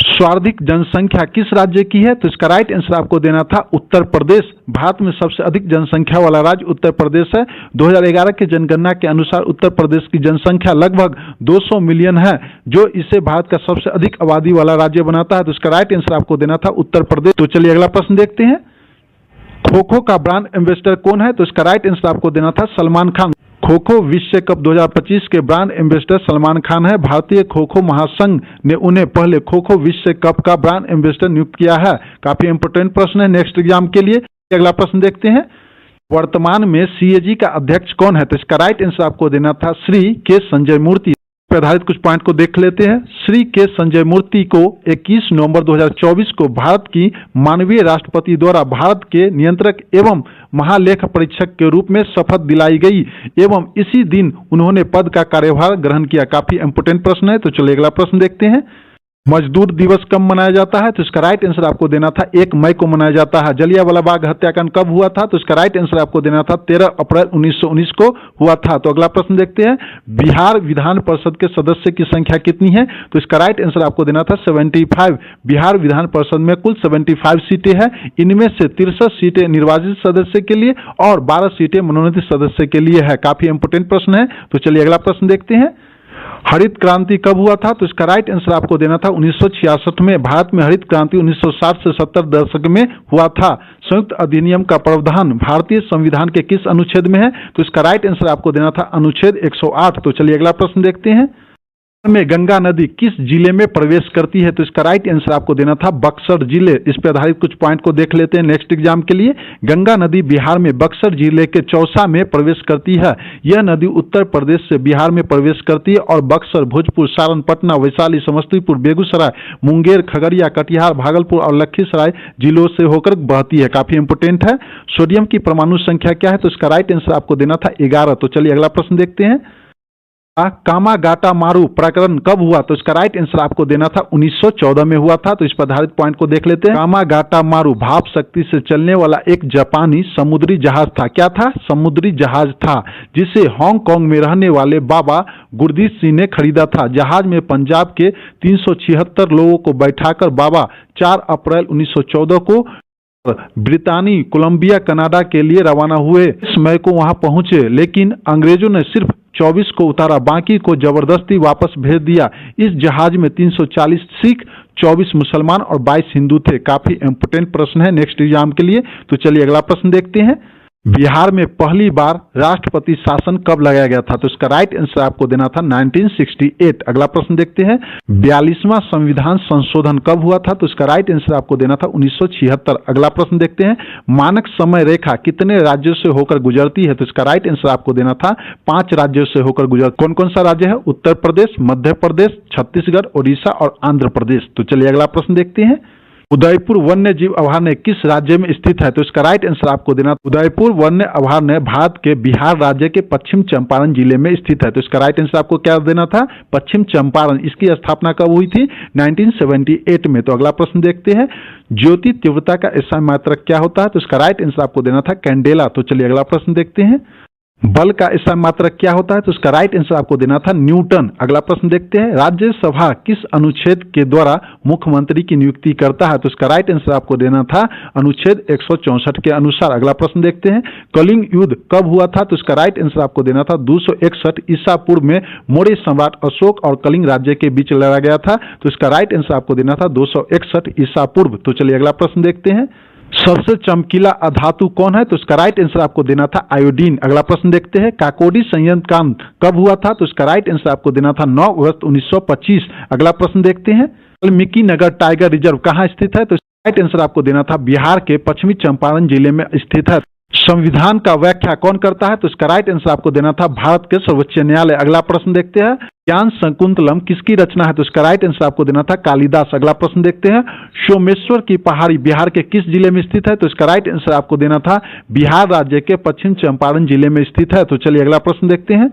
सर्वाधिक जनसंख्या किस राज्य की है? तो इसका राइट आंसर आपको देना था उत्तर प्रदेश। भारत में सबसे अधिक जनसंख्या वाला राज्य उत्तर प्रदेश है। 2011 की जनगणना के अनुसार उत्तर प्रदेश की जनसंख्या लगभग 200 मिलियन है, जो इसे भारत का सबसे अधिक आबादी वाला राज्य बनाता है। तो इसका राइट आंसर आपको देना था उत्तर प्रदेश। तो चलिए अगला प्रश्न देखते हैं, खो खो का ब्रांड एम्बेसडर कौन है? तो इसका राइट आंसर आपको देना था सलमान खान। खो खो विश्व कप 2025 के ब्रांड एम्बेसडर सलमान खान है। भारतीय खो खो महासंघ ने उन्हें पहले खो खो विश्व कप का ब्रांड एम्बेसडर नियुक्त किया है। काफी इंपोर्टेंट प्रश्न है नेक्स्ट एग्जाम के लिए। अगला प्रश्न देखते हैं, वर्तमान में सीएजी का अध्यक्ष कौन है? तो इसका राइट आंसर आपको देना था श्री के संजय मूर्ति। पर आधारित कुछ पॉइंट को देख लेते हैं। श्री के संजय मूर्ति को 21 नवंबर 2024 को भारत की माननीय राष्ट्रपति द्वारा भारत के नियंत्रक एवं महालेखा परीक्षक के रूप में शपथ दिलाई गई एवं इसी दिन उन्होंने पद का कार्यभार ग्रहण किया। काफी इंपोर्टेंट प्रश्न है। तो चलिए अगला प्रश्न देखते हैं, मजदूर दिवस कब मनाया जाता है? तो इसका राइट आंसर आपको देना था 1 मई को मनाया जाता है। जलियांवाला बाग हत्याकांड कब हुआ था? तो इसका राइट आंसर आपको देना था 13 अप्रैल 1919 को हुआ था। तो अगला प्रश्न देखते हैं, बिहार विधान परिषद के सदस्य की संख्या कितनी है? तो इसका राइट आंसर आपको देना था 75। बिहार विधान परिषद में कुल 75 सीटें हैं। इनमें से 63 सीटें निर्वाचित सदस्य के लिए और 12 सीटें मनोनीत सदस्य के लिए है। काफी इंपोर्टेंट प्रश्न है। तो चलिए अगला प्रश्न देखते हैं, हरित क्रांति कब हुआ था? तो इसका राइट आंसर आपको देना था 1966 में। भारत में हरित क्रांति 1960 से 70 दशक में हुआ था। संयुक्त अधिनियम का प्रावधान भारतीय संविधान के किस अनुच्छेद में है? तो इसका राइट आंसर आपको देना था अनुच्छेद 108। तो चलिए अगला प्रश्न देखते हैं, में गंगा नदी किस जिले में प्रवेश करती है? तो इसका राइट आंसर आपको देना था बक्सर जिले। इस पर आधारित कुछ पॉइंट को देख लेते हैं नेक्स्ट एग्जाम के लिए। गंगा नदी बिहार में बक्सर जिले के चौसा में प्रवेश करती है। यह नदी उत्तर प्रदेश से बिहार में प्रवेश करती है और बक्सर, भोजपुर, सारण, पटना, वैशाली, समस्तीपुर, बेगूसराय, मुंगेर, खगड़िया, कटिहार, भागलपुर और लखीसराय जिलों से होकर बहती है। काफी इंपोर्टेंट है। सोडियम की परमाणु संख्या क्या है? तो इसका राइट आंसर आपको देना था 11। तो चलिए अगला प्रश्न देखते हैं, कामागाटा मारू प्रकरण कब हुआ? तो इसका राइट आंसर आपको देना था 1914 में हुआ था। तो इस पर आधारित पॉइंट को देख लेते हैं। कामागाटा मारू भाप शक्ति से चलने वाला एक जापानी समुद्री जहाज था। क्या था? समुद्री जहाज था, जिसे हांगकांग में रहने वाले बाबा गुरदीप सिंह ने खरीदा था। जहाज में पंजाब के 376 लोगों को बैठाकर बाबा 4 अप्रैल 1914 को ब्रितानी कोलंबिया कनाडा के लिए रवाना हुए। इस मई को वहां पहुंचे, लेकिन अंग्रेजों ने सिर्फ 24 को उतारा, बाकी को जबरदस्ती वापस भेज दिया। इस जहाज में 340 सिख, 24 मुसलमान और 22 हिंदू थे। काफी इंपोर्टेंट प्रश्न है नेक्स्ट एग्जाम के लिए। तो चलिए अगला प्रश्न देखते हैं। बिहार में पहली बार राष्ट्रपति शासन कब लगाया गया था? तो इसका राइट आंसर आपको देना था 1968। अगला प्रश्न देखते हैं। 42वां संविधान संशोधन कब हुआ था? तो इसका राइट आंसर आपको देना था 1976। अगला प्रश्न देखते हैं। मानक समय रेखा कितने राज्यों से होकर गुजरती है? तो इसका राइट आंसर आपको देना था 5 राज्यों से होकर गुजर। कौन कौन सा राज्य है? उत्तर प्रदेश, मध्य प्रदेश, छत्तीसगढ़, ओडिशा और आंध्र प्रदेश। तो चलिए अगला प्रश्न देखते हैं। उदयपुर वन्य जीव अभयारण्य किस राज्य में स्थित है? तो इसका राइट आंसर आपको देना। उदयपुर वन्य अभयारण्य भारत के बिहार राज्य के पश्चिम चंपारण जिले में स्थित है। तो इसका राइट आंसर आपको क्या देना था? पश्चिम चंपारण। इसकी स्थापना कब हुई थी? 1978 में। तो अगला प्रश्न देखते हैं। ज्योति तीव्रता का SI मात्रक क्या होता है? तो इसका राइट आंसर आपको देना था कैंडेला। तो चलिए अगला प्रश्न देखते हैं। बल का SI मात्रक क्या होता है? तो इसका राइट आंसर आपको देना था न्यूटन। अगला प्रश्न देखते हैं। राज्यसभा किस अनुच्छेद के द्वारा मुख्यमंत्री की नियुक्ति करता है? तो इसका राइट आंसर आपको देना था अनुच्छेद 164 के अनुसार। अगला प्रश्न देखते हैं। कलिंग युद्ध कब हुआ था? तो इसका राइट आंसर आपको देना था 261 ईसा पूर्व में मौर्य सम्राट अशोक और कलिंग राज्य के बीच लड़ा गया था। तो इसका राइट आंसर आपको देना था 261 ईसा पूर्व। तो चलिए अगला प्रश्न देखते हैं। सबसे चमकीला अधातु कौन है? तो इसका राइट आंसर आपको देना था आयोडीन। अगला प्रश्न देखते हैं। काकोडी संयंत्र कांड कब हुआ था? तो इसका राइट आंसर आपको देना था 9 अगस्त 1925। अगला प्रश्न देखते हैं। वाल्मीकि नगर टाइगर रिजर्व कहाँ स्थित है? तो इसका राइट आंसर आपको देना था बिहार के पश्चिमी चंपारण जिले में स्थित है। संविधान का व्याख्या कौन करता है? तो इसका राइट आंसर आपको देना था भारत के सर्वोच्च न्यायालय। अगला प्रश्न देखते हैं। ज्ञान शकुंतलम किसकी रचना है? तो इसका राइट आंसर आपको देना था कालिदास। अगला प्रश्न देखते हैं। सोमेश्वर की पहाड़ी बिहार के किस जिले में स्थित है? तो इसका राइट आंसर आपको देना था बिहार राज्य के पश्चिम चंपारण जिले में स्थित है। तो चलिए अगला प्रश्न देखते हैं।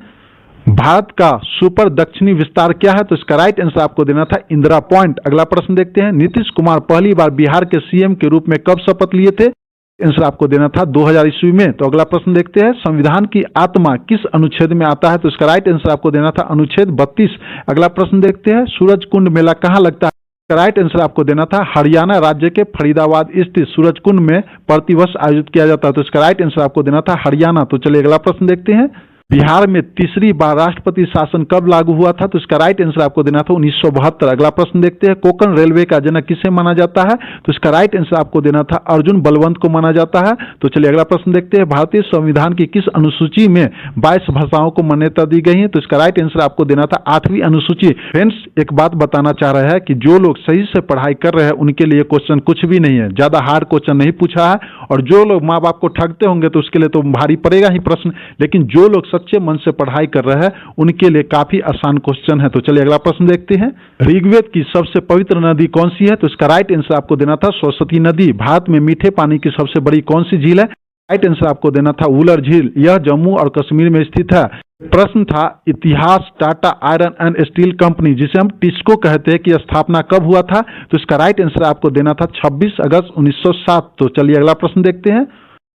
भारत का सुपर दक्षिणी विस्तार क्या है? तो इसका राइट आंसर आपको देना था इंदिरा पॉइंट। अगला प्रश्न देखते हैं। नीतीश कुमार पहली बार बिहार के CM के रूप में कब शपथ लिए थे? आंसर आपको देना था 2000 ईस्वी में। तो अगला प्रश्न देखते हैं। संविधान की आत्मा किस अनुच्छेद में आता है? तो इसका राइट आंसर आपको देना था अनुच्छेद 32। अगला प्रश्न देखते हैं। सूरज कुंड मेला कहाँ लगता है? इसका राइट आंसर आपको देना था हरियाणा राज्य के फरीदाबाद स्थित सूरज कुंड में प्रतिवर्ष आयोजित किया जाता है। तो इसका राइट आंसर आपको देना था हरियाणा। तो चलिए अगला प्रश्न देखते हैं। बिहार में तीसरी बार राष्ट्रपति शासन कब लागू हुआ था? तो इसका राइट आंसर आपको देना था 1972। अगला प्रश्न देखते हैं। कोंकण रेलवे का जनक किसे माना जाता है? तो इसका राइट आंसर आपको देना था अर्जुन बलवंत को माना जाता है। तो चलिए अगला प्रश्न देखते हैं। भारतीय संविधान की किस अनुसूची में 22 भाषाओं को मान्यता दी गई है? तो इसका राइट आंसर आपको देना था 8वीं अनुसूची। फ्रेंड्स, एक बात बताना चाह रहे हैं कि जो लोग सही से पढ़ाई कर रहे हैं उनके लिए क्वेश्चन कुछ भी नहीं है, ज्यादा हार्ड क्वेश्चन नहीं पूछा है। और जो लोग माँ बाप को ठगते होंगे तो उसके लिए तो भारी पड़ेगा ही प्रश्न, लेकिन जो लोग सच्चे मन से पढ़ाई कर रहे हैं उनके लिए काफी आसान क्वेश्चन है। तो चलिए अगला प्रश्न देखते हैं। ऋग्वेद की सबसे पवित्र नदी कौन सी है? तो इसका राइट आंसर आपको देना था सरस्वती नदी। भारत में मीठे पानी की सबसे बड़ी कौन सी झील है? राइट आंसर आपको देना था वुलर झील। यह जम्मू और कश्मीर में स्थित है। प्रश्न था इतिहास Tata iron and steel company, जिसे हम टिस्को कहते हैं, की स्थापना कब हुआ था? तो इसका राइट आंसर आपको देना था 26 अगस्त 1907। तो चलिए अगला प्रश्न देखते हैं।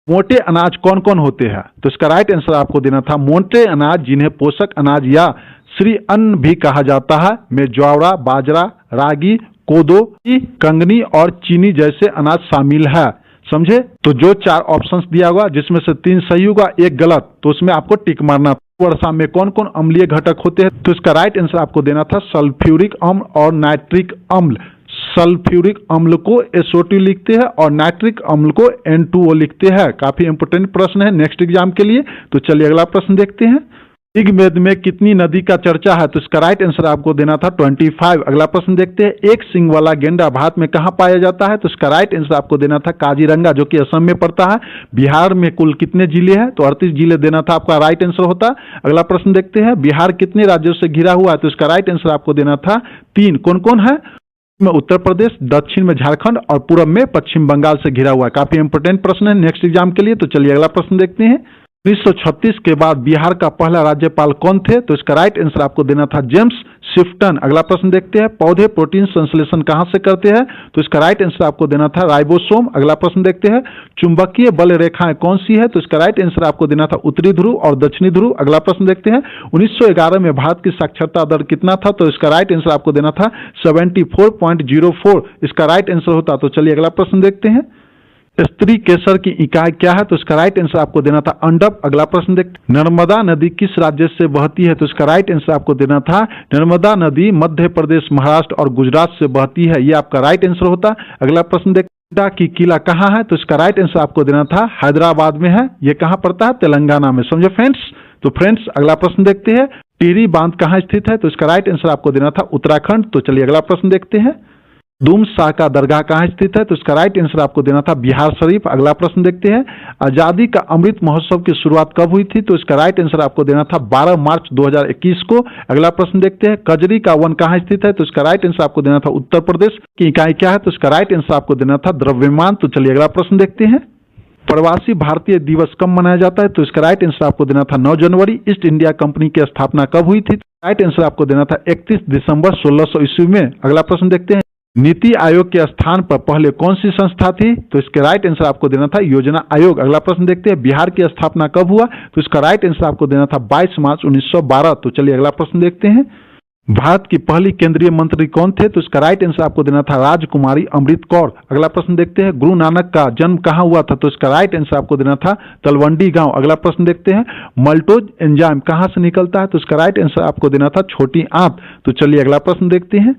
मोटे अनाज कौन कौन होते हैं? तो इसका राइट आंसर आपको देना था मोटे अनाज, जिन्हें पोषक अनाज या श्री अन्न भी कहा जाता है, में ज्वार, बाजरा, रागी, कोदो, कंगनी और चीनी जैसे अनाज शामिल है। समझे? तो जो 4 ऑप्शंस दिया हुआ जिसमें से 3 सही होगा, 1 गलत, तो उसमें आपको टिक मारना। वर्षा में कौन कौन अम्लीय घटक होते हैं? तो इसका राइट आंसर आपको देना था सल्फ्यूरिक अम्ल और नाइट्रिक अम्ल। सल्फ्यूरिक अम्ल को SO2 लिखते हैं और नाइट्रिक अम्ल को N2O लिखते हैं। काफी इंपोर्टेंट प्रश्न है नेक्स्ट एग्जाम के लिए। तो चलिए अगला प्रश्न देखते हैं। ऋग्वेद में कितनी नदी का चर्चा है? तो इसका राइट आंसर आपको देना था 25। अगला प्रश्न देखते हैं। एक सिंग वाला गेंडा भारत में कहाँ पाया जाता है? तो इसका राइट आंसर आपको देना था काजीरंगा, जो कि असम में पड़ता है। बिहार में कुल कितने जिले हैं? तो 38 जिले देना था आपका राइट आंसर होता। अगला प्रश्न देखते हैं। बिहार कितने राज्यों से घिरा हुआ है? तो इसका राइट आंसर आपको देना था 3। कौन कौन है? में उत्तर प्रदेश, दक्षिण में झारखंड और पूर्व में पश्चिम बंगाल से घिरा हुआ है। काफी इंपोर्टेंट प्रश्न है नेक्स्ट एग्जाम के लिए। तो चलिए अगला प्रश्न देखते हैं। 1936 के बाद बिहार का पहला राज्यपाल कौन थे? तो इसका राइट आंसर आपको देना था जेम्स शिफ्टन। अगला प्रश्न देखते हैं। पौधे प्रोटीन संश्लेषण कहां से करते हैं? तो इसका राइट आंसर आपको देना था राइबोसोम। अगला प्रश्न देखते हैं। चुंबकीय बल रेखाएं कौन सी है? तो इसका राइट आंसर आपको देना था उत्तरी ध्रुव और दक्षिणी ध्रुव। अगला प्रश्न देखते हैं। 1911 में भारत की साक्षरता दर कितना था? तो इसका राइट आंसर आपको देना था 74.04। इसका राइट आंसर होता। तो चलिए अगला प्रश्न देखते हैं। स्त्री केसर की इकाई क्या है? तो इसका राइट आंसर आपको देना था अंडप। अगला प्रश्न देखते, नर्मदा नदी किस राज्य से बहती है? तो इसका राइट आंसर आपको देना था नर्मदा नदी मध्य प्रदेश, महाराष्ट्र और गुजरात से बहती है। ये आपका राइट आंसर होता। अगला प्रश्न देखते, एलिफेंटा की किला कहाँ है? तो इसका राइट आंसर आपको देना था हैदराबाद में है। ये कहाँ पड़ता है? तेलंगाना में। समझे फ्रेंड्स? तो फ्रेंड्स अगला प्रश्न देखते हैं, टिहरी बांध कहाँ स्थित है? तो इसका राइट आंसर आपको देना था उत्तराखंड। तो चलिए अगला प्रश्न देखते हैं, दूम शाह का दरगाह कहाँ स्थित है? तो इसका राइट आंसर आपको देना था बिहार शरीफ। अगला प्रश्न देखते हैं, आजादी का अमृत महोत्सव की शुरुआत कब हुई थी? तो इसका राइट आंसर आपको देना था 12 मार्च 2021 को। अगला प्रश्न देखते हैं, कजरी का वन कहाँ स्थित है? तो इसका राइट आंसर आपको देना था उत्तर प्रदेश की इकाई क्या है? तो इसका राइट आंसर आपको देना था द्रव्यमान। तो चलिए अगला प्रश्न देखते हैं, प्रवासी भारतीय दिवस कब मनाया जाता है? तो इसका राइट आंसर आपको देना था 9 जनवरी। ईस्ट इंडिया कंपनी की स्थापना कब हुई थी? राइट आंसर आपको देना था 31 दिसंबर 1600 ईस्वी में। अगला प्रश्न देखते हैं, नीति आयोग के स्थान पर पहले कौन सी संस्था थी? तो इसके राइट आंसर आपको देना था योजना आयोग। अगला प्रश्न देखते हैं, बिहार की स्थापना कब हुआ? तो इसका राइट आंसर आपको देना था 22 मार्च 1912। तो चलिए अगला प्रश्न देखते हैं, भारत की पहली केंद्रीय मंत्री कौन थे? तो इसका राइट आंसर आपको देना था राजकुमारी अमृत कौर। अगला प्रश्न देखते हैं, गुरु नानक का जन्म कहाँ हुआ था? तो इसका राइट आंसर आपको देना था तलवंडी गांव। अगला प्रश्न देखते हैं, मल्टोज एंजाइम कहाँ से निकलता है? तो इसका राइट आंसर आपको देना था छोटी आंत। तो चलिए अगला प्रश्न देखते हैं,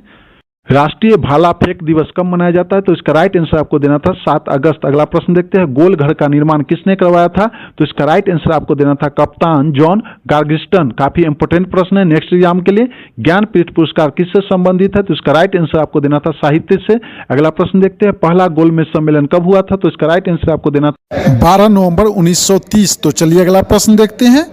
राष्ट्रीय भाला फेंक दिवस कब मनाया जाता है? तो इसका राइट आंसर आपको देना था 7 अगस्त। अगला प्रश्न देखते हैं, गोल घर का निर्माण किसने करवाया था? तो इसका राइट आंसर आपको देना था कप्तान जॉन गार्गिस्टन। काफी इंपोर्टेंट प्रश्न है नेक्स्ट एग्जाम के लिए। ज्ञानपीठ पुरस्कार किससे संबंधित है? तो इसका राइट आंसर आपको देना था साहित्य से। अगला प्रश्न देखते हैं, पहला गोलमेज सम्मेलन कब हुआ था? तो इसका राइट आंसर आपको देना था 12 नवंबर 1930। तो चलिए अगला प्रश्न देखते हैं,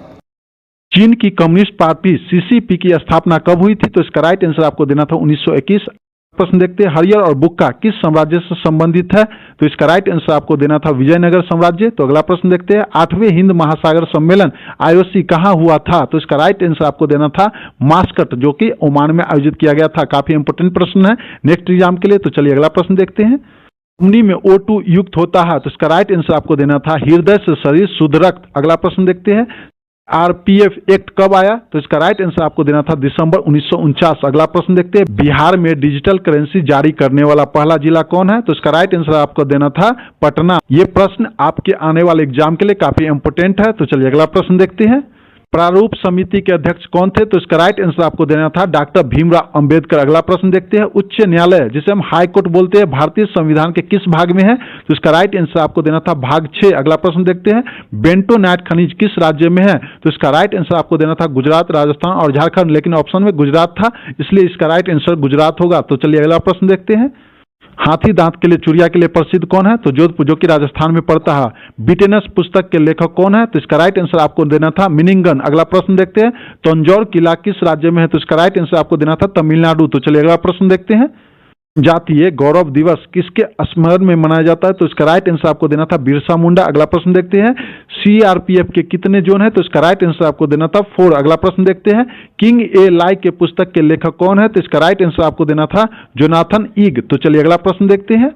चीन की कम्युनिस्ट पार्टी सीसीपी की स्थापना कब हुई थी? तो इसका राइट आंसर आपको देना था 1921। प्रश्न देखते हैं, हरियर और बुक्का किस साम्राज्य से संबंधित है? तो इसका राइट आंसर आपको देना था विजयनगर साम्राज्य। तो अगला प्रश्न देखते हैं, 8वें हिंद महासागर सम्मेलन आईओसी कहाँ हुआ था? तो इसका राइट आंसर आपको देना था मास्कट, जो कि ओमान में आयोजित किया गया था। काफी इंपोर्टेंट प्रश्न है नेक्स्ट एग्जाम के लिए। तो चलिए अगला प्रश्न देखते हैं, धमनी में O2 युक्त होता है। तो इसका राइट आंसर आपको देना था हृदय से शरीर शुद्ध रक्त। अगला प्रश्न देखते हैं, आरपीएफ एक्ट कब आया? तो इसका राइट आंसर आपको देना था दिसंबर 1949। अगला प्रश्न देखते हैं, बिहार में डिजिटल करेंसी जारी करने वाला पहला जिला कौन है? तो इसका राइट आंसर आपको देना था पटना। ये प्रश्न आपके आने वाले एग्जाम के लिए काफी इंपोर्टेंट है। तो चलिए अगला प्रश्न देखते हैं, प्रारूप समिति के अध्यक्ष कौन थे? तो इसका राइट आंसर आपको देना था डॉक्टर भीमराव अंबेडकर। अगला प्रश्न देखते हैं, उच्च न्यायालय जिसे हम हाई कोर्ट बोलते हैं भारतीय संविधान के किस भाग में है? तो इसका राइट आंसर आपको देना था भाग 6। अगला प्रश्न देखते हैं, बेंटोनाइट खनिज किस राज्य में है? तो इसका राइट आंसर आपको देना था गुजरात, राजस्थान और झारखंड, लेकिन ऑप्शन में गुजरात था, इसलिए इसका राइट आंसर गुजरात होगा। तो चलिए अगला प्रश्न देखते हैं, हाथी दांत के लिए चिड़िया के लिए प्रसिद्ध कौन है? तो जोधपुर, जो कि राजस्थान में पड़ता है। बिटेनस पुस्तक के लेखक कौन है? तो इसका राइट आंसर आपको देना था मिनिंगन। अगला प्रश्न देखते हैं, तंजौर किला किस राज्य में है? तो इसका राइट आंसर आपको देना था तमिलनाडु। तो चलिए अगला प्रश्न देखते हैं, जातीय गौरव दिवस किसके स्मरण में मनाया जाता है? तो इसका राइट आंसर आपको देना था बिरसा मुंडा। अगला प्रश्न देखते हैं, सीआरपीएफ के कितने जोन है? तो इसका राइट आंसर आपको देना था 4। अगला प्रश्न देखते हैं, किंग ए लाई के पुस्तक के लेखक कौन है? तो इसका राइट आंसर आपको देना था जोनाथन ईग। तो चलिए अगला प्रश्न देखते हैं,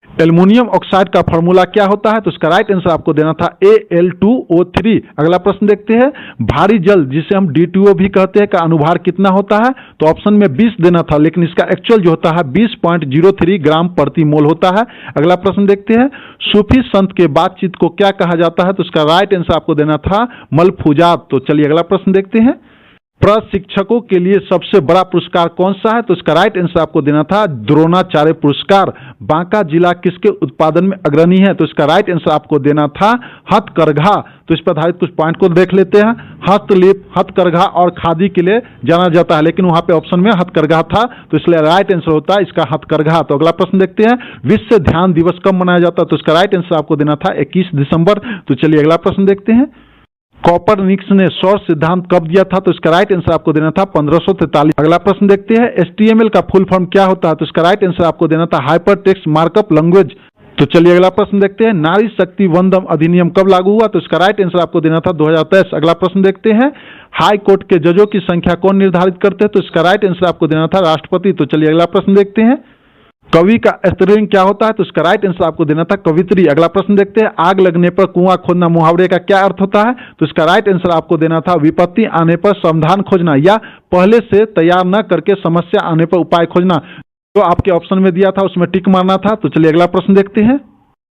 एल्युमिनियम ऑक्साइड का फॉर्मूला क्या होता है? तो इसका राइट आंसर आपको देना था Al2O3। अगला प्रश्न देखते हैं, भारी जल जिसे हम D2O भी कहते हैं का अनुभार कितना होता है? तो ऑप्शन में 20 देना था, लेकिन इसका एक्चुअल जो होता है 20.03 ग्राम प्रति मोल होता है। अगला प्रश्न देखते हैं, सूफी संत के बातचीत को क्या कहा जाता है? तो इसका राइट आंसर आपको देना था मलफूजात। तो चलिए अगला प्रश्न देखते हैं, प्रशिक्षकों के लिए सबसे बड़ा पुरस्कार कौन सा है? तो इसका राइट आंसर आपको देना था द्रोणाचार्य पुरस्कार। बांका जिला किसके उत्पादन में अग्रणी है? तो इसका राइट आंसर आपको देना था हथकरघा। तो इस पर आधारित कुछ पॉइंट को देख लेते हैं। हस्तलिप, हथकरघा और खादी के लिए जाना जाता है, लेकिन वहां पे ऑप्शन में हथकरघा था, तो इसलिए राइट आंसर होता है इसका हथकरघा। तो अगला प्रश्न देखते हैं, विश्व ध्यान दिवस कब मनाया जाता है? तो इसका राइट आंसर आपको देना था 21 दिसंबर। तो चलिए अगला प्रश्न देखते हैं, कॉपरनिकस ने सौर सिद्धांत कब दिया था? तो इसका राइट आंसर आपको देना था 1543। अगला प्रश्न देखते हैं, HTML का फुल फॉर्म क्या होता है? तो इसका राइट आंसर आपको देना था हाइपर टेक्स्ट मार्कअप लैंग्वेज। तो चलिए अगला प्रश्न देखते हैं, नारी शक्ति वंदन अधिनियम कब लागू हुआ? तो इसका राइट आंसर आपको देना था 2023। अगला प्रश्न देखते हैं, हाई कोर्ट के जजों की संख्या कौन निर्धारित करते हैं? तो इसका राइट आंसर आपको देना था राष्ट्रपति। तो चलिए अगला प्रश्न देखते हैं, कवि का स्त्रीलिंग क्या होता है? तो इसका राइट आंसर आपको देना था कवित्री। अगला प्रश्न देखते हैं, आग लगने पर कुआं खोदना मुहावरे का क्या अर्थ होता है? तो इसका राइट आंसर आपको देना था विपत्ति आने पर समाधान खोजना, या पहले से तैयार न करके समस्या आने पर उपाय खोजना। जो आपके ऑप्शन में दिया था उसमें टिक मारना था। तो चलिए अगला प्रश्न देखते हैं,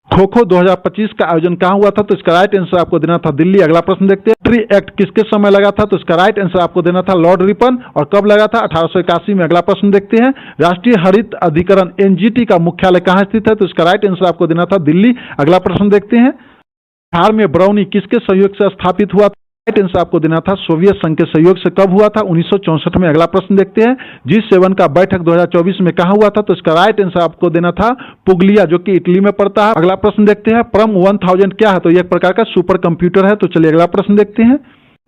खो खो 2025 का आयोजन कहाँ हुआ था? तो इसका राइट आंसर आपको देना था दिल्ली। अगला प्रश्न देखते हैं, ट्री एक्ट किसके समय लगा था? तो इसका राइट आंसर आपको देना था लॉर्ड रिपन। और कब लगा था? 1881 में। अगला प्रश्न देखते हैं, राष्ट्रीय हरित अधिकरण एनजीटी का मुख्यालय कहाँ स्थित है? तो इसका राइट आंसर आपको देना था दिल्ली। अगला प्रश्न देखते हैं, बिहार में बरौनी किसके सहयोग से स्थापित हुआ? राइट आंसर आपको देना था सोवियत संघ के सहयोग से। कब हुआ था? 1964 में। अगला प्रश्न देखते हैं, G7 का बैठक 2024 में कहाँ हुआ था? तो इसका राइट आंसर आपको देना था पुगलिया, जो कि इटली में पड़ता है। अगला प्रश्न देखते हैं, परम 1000 क्या है? तो यह एक प्रकार का सुपर कंप्यूटर है। तो चलिए अगला प्रश्न देखते हैं,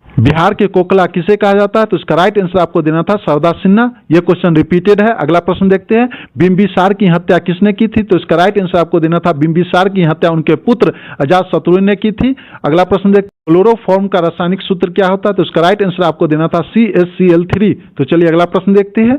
बिहार के कोकला किसे कहा जाता है? तो इसका राइट आंसर आपको देना था सरदार सिन्हा। यह क्वेश्चन रिपीटेड है। अगला प्रश्न देखते हैं, बिंबिसार की हत्या किसने की थी? तो इसका राइट आंसर आपको देना था बिंबिसार की हत्या उनके पुत्र अजातशत्रु ने की थी। अगला प्रश्न देखते हैं, क्लोरोफॉर्म का रासायनिक सूत्र क्या होता है? तो इसका राइट आंसर आपको देना था CaCl3। तो चलिए अगला प्रश्न देखते हैं,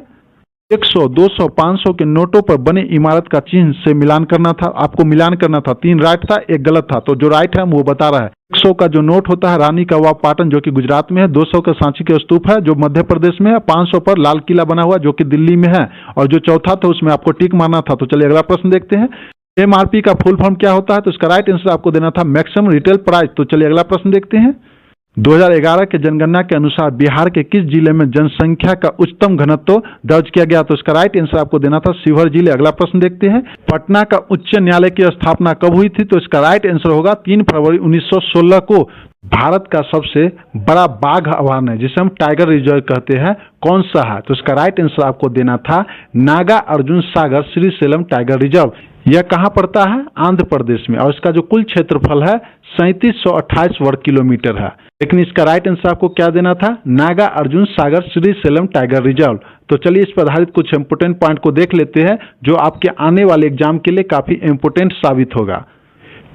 100, 200, 500 के नोटों पर बने इमारत का चिन्ह से मिलान करना था। आपको मिलान करना था, 3 राइट था, 1 गलत था। तो जो राइट है वो बता रहा है। 100 का जो नोट होता है रानी का वाव पाटन, जो कि गुजरात में है। 200 का सांची के स्तूप है, जो मध्य प्रदेश में है। 500 पर लाल किला बना हुआ, जो कि दिल्ली में है। और जो चौथा था उसमें आपको टिक मारना था। तो चलिए अगला प्रश्न देखते हैं, MRP का फुल फॉर्म क्या होता है? तो इसका राइट आंसर आपको देना था मैक्सिमम रिटेल प्राइस। तो चलिए अगला प्रश्न देखते हैं, 2011 के जनगणना के अनुसार बिहार के किस जिले में जनसंख्या का उच्चतम घनत्व दर्ज किया गया? तो इसका राइट आंसर आपको देना था शिवहर जिले। अगला प्रश्न देखते हैं, पटना का उच्च न्यायालय की स्थापना कब हुई थी? तो इसका राइट आंसर होगा 3 फरवरी 1916 को। भारत का सबसे बड़ा बाघ अभयारण्य, जिसे हम टाइगर रिजर्व कहते हैं, कौन सा है? तो इसका राइट आंसर आपको देना था नागा अर्जुन सागर श्रीशैलम टाइगर रिजर्व। यह कहाँ पड़ता है? आंध्र प्रदेश में। और इसका जो कुल क्षेत्रफल है 3728 वर्ग किलोमीटर है। लेकिन इसका राइट आंसर आपको क्या देना था? नागा अर्जुन सागर श्रीशैलम टाइगर रिजर्व। तो चलिए इस पर आधारित कुछ इंपोर्टेंट पॉइंट को देख लेते हैं, जो आपके आने वाले एग्जाम के लिए काफी इंपोर्टेंट साबित होगा।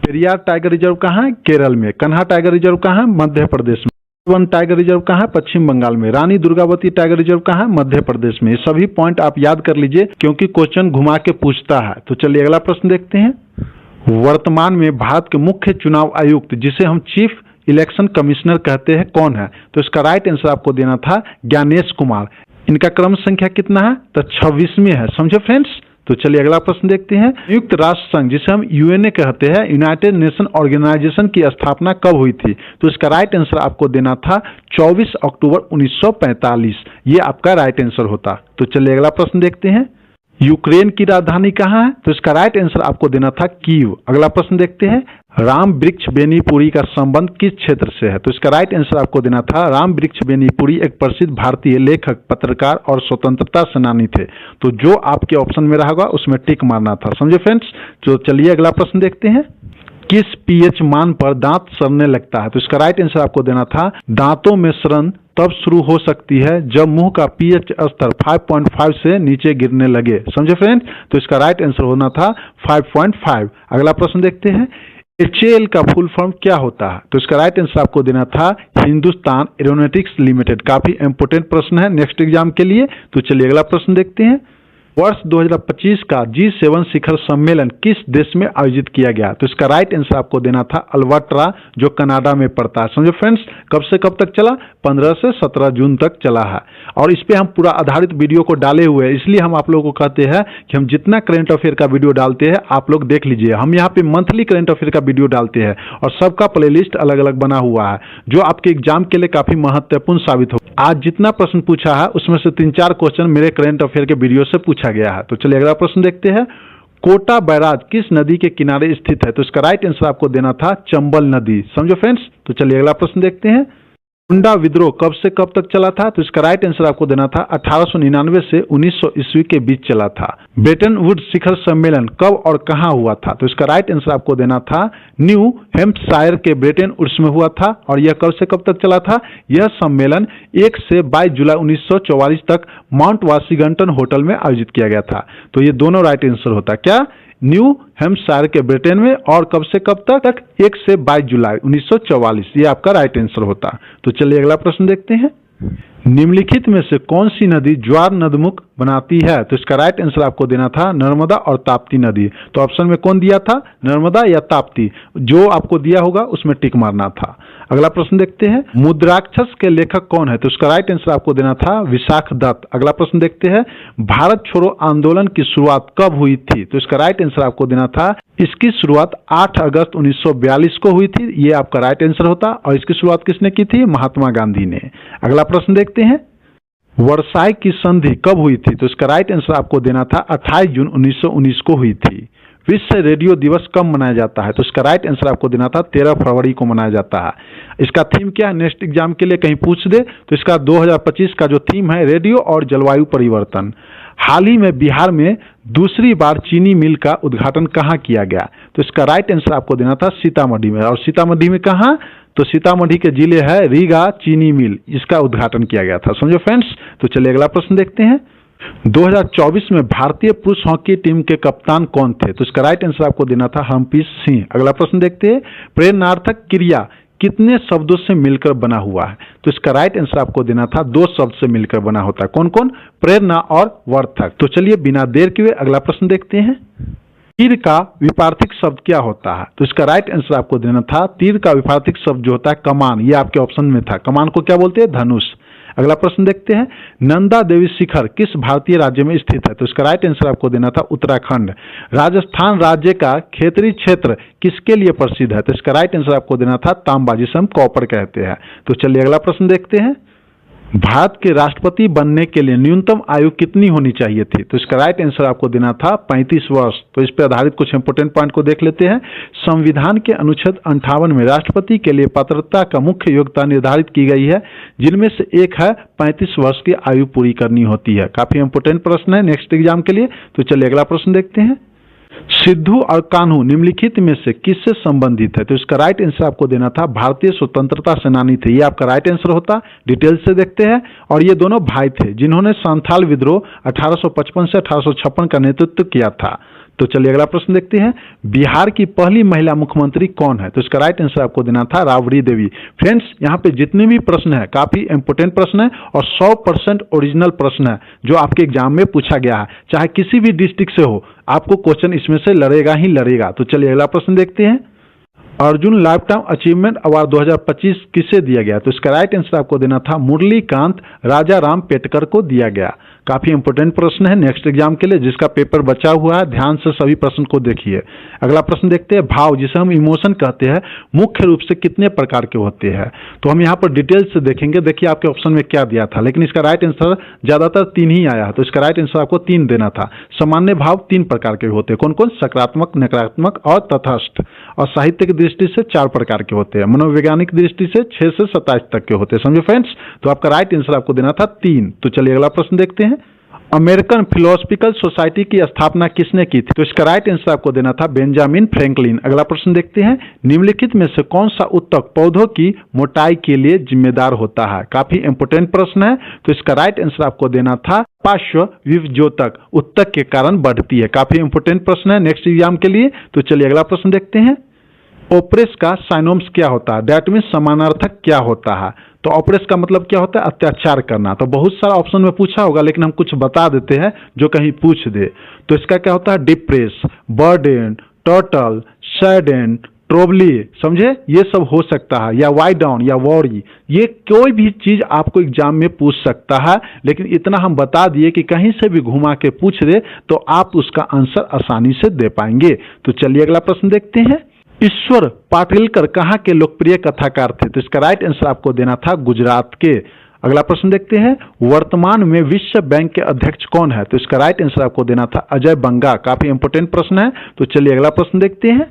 पेरियार टाइगर रिजर्व कहाँ है? केरल में। कन्हा टाइगर रिजर्व कहाँ है? मध्य प्रदेश में। वन टाइगर रिजर्व कहाँ है? पश्चिम बंगाल में। रानी दुर्गावती टाइगर रिजर्व कहाँ है? मध्य प्रदेश में। ये सभी पॉइंट आप याद कर लीजिए, क्योंकि क्वेश्चन घुमा के पूछता है। तो चलिए अगला प्रश्न देखते हैं, वर्तमान में भारत के मुख्य चुनाव आयुक्त, जिसे हम चीफ इलेक्शन कमिश्नर कहते हैं, कौन है? तो इसका राइट आंसर आपको देना था ज्ञानेश कुमार। इनका क्रम संख्या कितना है? तो 26वें है। समझे फ्रेंड्स? तो चलिए अगला प्रश्न देखते हैं, संयुक्त राष्ट्र संघ, जिसे हम यूएनए कहते हैं, यूनाइटेड नेशन ऑर्गेनाइजेशन की स्थापना कब हुई थी? तो इसका राइट आंसर आपको देना था 24 अक्टूबर 1945। ये आपका राइट आंसर होता। तो चलिए अगला प्रश्न देखते हैं, यूक्रेन की राजधानी कहाँ है? तो इसका राइट आंसर आपको देना था कीव। अगला प्रश्न देखते हैं, राम वृक्ष बेनीपुरी का संबंध किस क्षेत्र से है? तो इसका राइट आंसर आपको देना था राम वृक्ष बेनीपुरी एक प्रसिद्ध भारतीय लेखक, पत्रकार और स्वतंत्रता सेनानी थे। तो जो आपके ऑप्शन में रहेगा उसमें टिक मारना था। समझे फ्रेंड्स? तो चलिए अगला प्रश्न देखते हैं, किस पीएच मान पर दांत सड़ने लगता है? तो इसका राइट आंसर आपको देना था दांतों में सड़न तब शुरू हो सकती है जब मुंह का पीएच स्तर 5.5 से नीचे गिरने लगे। समझे फ्रेंड्स? तो इसका राइट आंसर होना था 5.5। अगला प्रश्न देखते हैं, HAL का फुल फॉर्म क्या होता है? तो इसका राइट आंसर आपको देना था हिंदुस्तान एरोनॉटिक्स लिमिटेड। काफी इंपोर्टेंट प्रश्न है नेक्स्ट एग्जाम के लिए। तो चलिए अगला प्रश्न देखते हैं, वर्ष 2025 का G7 शिखर सम्मेलन किस देश में आयोजित किया गया? तो इसका राइट आंसर आपको देना था अल्बर्टा, जो कनाडा में पड़ता है। समझो फ्रेंड्स? कब से कब तक चला? 15 से 17 जून तक चला है। और इस पे हम पूरा आधारित वीडियो को डाले हुए हैं, इसलिए हम आप लोगों को कहते हैं कि हम जितना करंट अफेयर का वीडियो डालते हैं आप लोग देख लीजिए। हम यहाँ पे मंथली करंट अफेयर का वीडियो डालते हैं और सबका प्लेलिस्ट अलग अलग बना हुआ है, जो आपके एग्जाम के लिए काफी महत्वपूर्ण साबित हो। आज जितना प्रश्न पूछा है उसमें से 3-4 क्वेश्चन मेरे करंट अफेयर के वीडियो से पूछा गया है। तो चलिए अगला प्रश्न देखते हैं, कोटा बैराज किस नदी के किनारे स्थित है? तो इसका राइट आंसर आपको देना था चंबल नदी। समझो फ्रेंड्स? तो चलिए अगला प्रश्न देखते हैं, मुंडा विद्रोह कब से कब तक चला था? तो इसका राइट आंसर आपको देना था 1899 से 1900 ईस्वी के बीच चला था। ब्रेटन वुड्स शिखर सम्मेलन कब और कहां हुआ था? तो इसका राइट आंसर आपको देना था न्यू हैम्पशायर के ब्रेटन वुड्स में हुआ था। और यह कब से कब तक चला था? यह सम्मेलन 1 से 22 जुलाई 1944 तक माउंट वाशिंगटन होटल में आयोजित किया गया था। तो ये दोनों राइट आंसर होता। क्या? न्यू हैम्पशायर के ब्रिटेन में। और कब से कब तक? 1 से 22 जुलाई 1944। ये आपका राइट आंसर होता। तो चलिए अगला प्रश्न देखते हैं, निम्नलिखित में से कौन सी नदी ज्वार नदमुख बनाती है? तो इसका राइट आंसर आपको देना था नर्मदा और ताप्ती नदी। तो ऑप्शन में कौन दिया था, नर्मदा या ताप्ती? जो आपको दिया होगा उसमें टिक मारना था। अगला प्रश्न देखते हैं, मुद्राक्षस के लेखक कौन है? तो इसका राइट आंसर आपको देना था विशाख दत्त। अगला प्रश्न देखते हैं, भारत छोड़ो आंदोलन की शुरुआत कब हुई थी? तो इसका राइट आंसर आपको देना था, इसकी शुरुआत 8 अगस्त 1942 को हुई थी। ये आपका राइट आंसर होता। और इसकी शुरुआत किसने की थी? महात्मा गांधी ने। अगला प्रश्न देखते हैं, वर्साई की संधि कब हुई थी? तो इसका राइट आंसर आपको देना था 28 जून 1919 को हुई थी। विश्व रेडियो दिवस कब मनाया जाता है? तो इसका राइट आंसर आपको देना था 13 फरवरी को मनाया जाता है। इसका थीम क्या है, नेक्स्ट एग्जाम के लिए कहीं पूछ दे तो इसका 2025 का जो थीम है रेडियो और जलवायु परिवर्तन। हाल ही में बिहार में दूसरी बार चीनी मिल का उद्घाटन कहाँ किया गया? तो इसका राइट आंसर आपको देना था सीतामढ़ी में। और सीतामढ़ी में कहाँ? तो सीतामढ़ी के जिले है रीगा चीनी मिल, इसका उद्घाटन किया गया था। समझो फ्रेंड्स। तो चलिए अगला प्रश्न देखते हैं, 2024 में भारतीय पुरुष हॉकी टीम के कप्तान कौन थे? तो इसका राइट आंसर आपको देना था हरमप्रीत सिंह। अगला प्रश्न देखते हैं, प्रेरणार्थक क्रिया कितने शब्दों से मिलकर बना हुआ है? तो इसका राइट आंसर आपको देना था 2 शब्द से मिलकर बना होता है। कौन कौन? प्रेरणा और वर्थक। तो चलिए बिना देर किए अगला प्रश्न देखते हैं, तीर का विपार्थिक शब्द क्या होता है? तो इसका राइट आंसर आपको देना था, तीर का विपार्थिक शब्द जो होता है कमान। ये आपके ऑप्शन में था। कमान को क्या बोलते हैं? धनुष। अगला प्रश्न देखते हैं, नंदा देवी शिखर किस भारतीय राज्य में स्थित है? तो इसका राइट आंसर आपको देना था उत्तराखंड। राजस्थान राज्य का क्षेत्रीय क्षेत्र किसके लिए प्रसिद्ध है? तो इसका राइट आंसर आपको देना था तांबा, जिसे हम कॉपर कहते हैं। तो चलिए अगला प्रश्न देखते हैं, भारत के राष्ट्रपति बनने के लिए न्यूनतम आयु कितनी होनी चाहिए थी? तो इसका राइट आंसर आपको देना था 35 वर्ष। तो इस पर आधारित कुछ इंपोर्टेंट पॉइंट को देख लेते हैं। संविधान के अनुच्छेद 58 में राष्ट्रपति के लिए पात्रता का मुख्य योग्यता निर्धारित की गई है, जिनमें से एक है 35 वर्ष की आयु पूरी करनी होती है। काफी इंपोर्टेंट प्रश्न है नेक्स्ट एग्जाम के लिए। तो चलिए अगला प्रश्न देखते हैं, सिद्धू और कान्हू निम्नलिखित में से किससे संबंधित है? तो इसका राइट आंसर आपको देना था भारतीय स्वतंत्रता सेनानी थे। ये आपका राइट आंसर होता। डिटेल से देखते हैं, और ये दोनों भाई थे जिन्होंने संथाल विद्रोह 1855 से 1856 का नेतृत्व किया था। तो चलिए अगला प्रश्न देखते हैं, बिहार की पहली महिला मुख्यमंत्री कौन है? तो इसका राइट आंसर आपको देना था राबड़ी देवी। फ्रेंड्स, यहाँ पे जितने भी प्रश्न है काफी इंपोर्टेंट प्रश्न है और 100% ओरिजिनल प्रश्न है जो आपके एग्जाम में पूछा गया है, चाहे किसी भी डिस्ट्रिक्ट से हो, आपको क्वेश्चन इसमें से लड़ेगा ही लड़ेगा। तो चलिए अगला प्रश्न देखते हैं, Arjun life time achievement award 2025 किसे दिया गया? तो इसका राइट आंसर आपको देना था मुरलीकांत राजा राम पेटकर को दिया गया। काफी इंपोर्टेंट प्रश्न है नेक्स्ट एग्जाम के लिए, जिसका पेपर बचा हुआ है, ध्यान से सभी प्रश्न को देखिए। अगला प्रश्न देखते हैं, भाव जिसे हम इमोशन कहते हैं मुख्य रूप से कितने प्रकार के होते हैं? तो हम यहाँ पर डिटेल से देखेंगे। देखिए आपके ऑप्शन में क्या दिया था, लेकिन इसका राइट आंसर ज्यादातर 3 ही आया है। तो इसका राइट आंसर आपको 3 देना था। सामान्य भाव 3 प्रकार के होते हैं। कौन कौन? सकारात्मक, नकारात्मक और तटस्थ। और साहित्य की दृष्टि से 4 प्रकार के होते हैं। मनोवैज्ञानिक दृष्टि से 6 से 27 तक के होते हैं। समझो फ्रेंड्स। तो आपका राइट आंसर आपको देना था 3। तो चलिए अगला प्रश्न देखते हैं, अमेरिकन फिलोसफिकल सोसाइटी की स्थापना किसने की थी? तो इसका राइट आंसर आपको देना था बेंजामिन फ्रैंकलिन। अगला प्रश्न देखते हैं, निम्नलिखित में से कौन सा उत्तक पौधों की मोटाई के लिए जिम्मेदार होता है? काफी इंपोर्टेंट प्रश्न है। तो इसका राइट आंसर आपको देना था पार्श्व विभज्योतक, उत्तक के कारण बढ़ती है। काफी इंपोर्टेंट प्रश्न है नेक्स्ट एग्जाम के लिए। तो चलिए अगला प्रश्न देखते हैं, ओप्रेस का साइनोम्स क्या होता है? दैट मीन्स समानार्थक क्या होता है? तो ऑपरेस का मतलब क्या होता है? अत्याचार करना। तो बहुत सारा ऑप्शन में पूछा होगा, लेकिन हम कुछ बता देते हैं जो कहीं पूछ दे। तो इसका क्या होता है? डिप्रेस, बर्डन, टर्टल, सैडन, ट्रोबली, समझे? ये सब हो सकता है, या वाई डाउन या वॉरी। ये कोई भी चीज आपको एग्जाम में पूछ सकता है, लेकिन इतना हम बता दिए कि कहीं से भी घुमा के पूछ दे तो आप उसका आंसर आसानी से दे पाएंगे। तो चलिए अगला प्रश्न देखते हैं, ईश्वर पाटलिकर कहाँ के लोकप्रिय कथाकार थे? तो इसका राइट आंसर आपको देना था गुजरात के। अगला प्रश्न देखते हैं, वर्तमान में विश्व बैंक के अध्यक्ष कौन है? तो इसका राइट आंसर आपको देना था अजय बंगा। काफी इंपोर्टेंट प्रश्न है। तो चलिए अगला प्रश्न देखते हैं,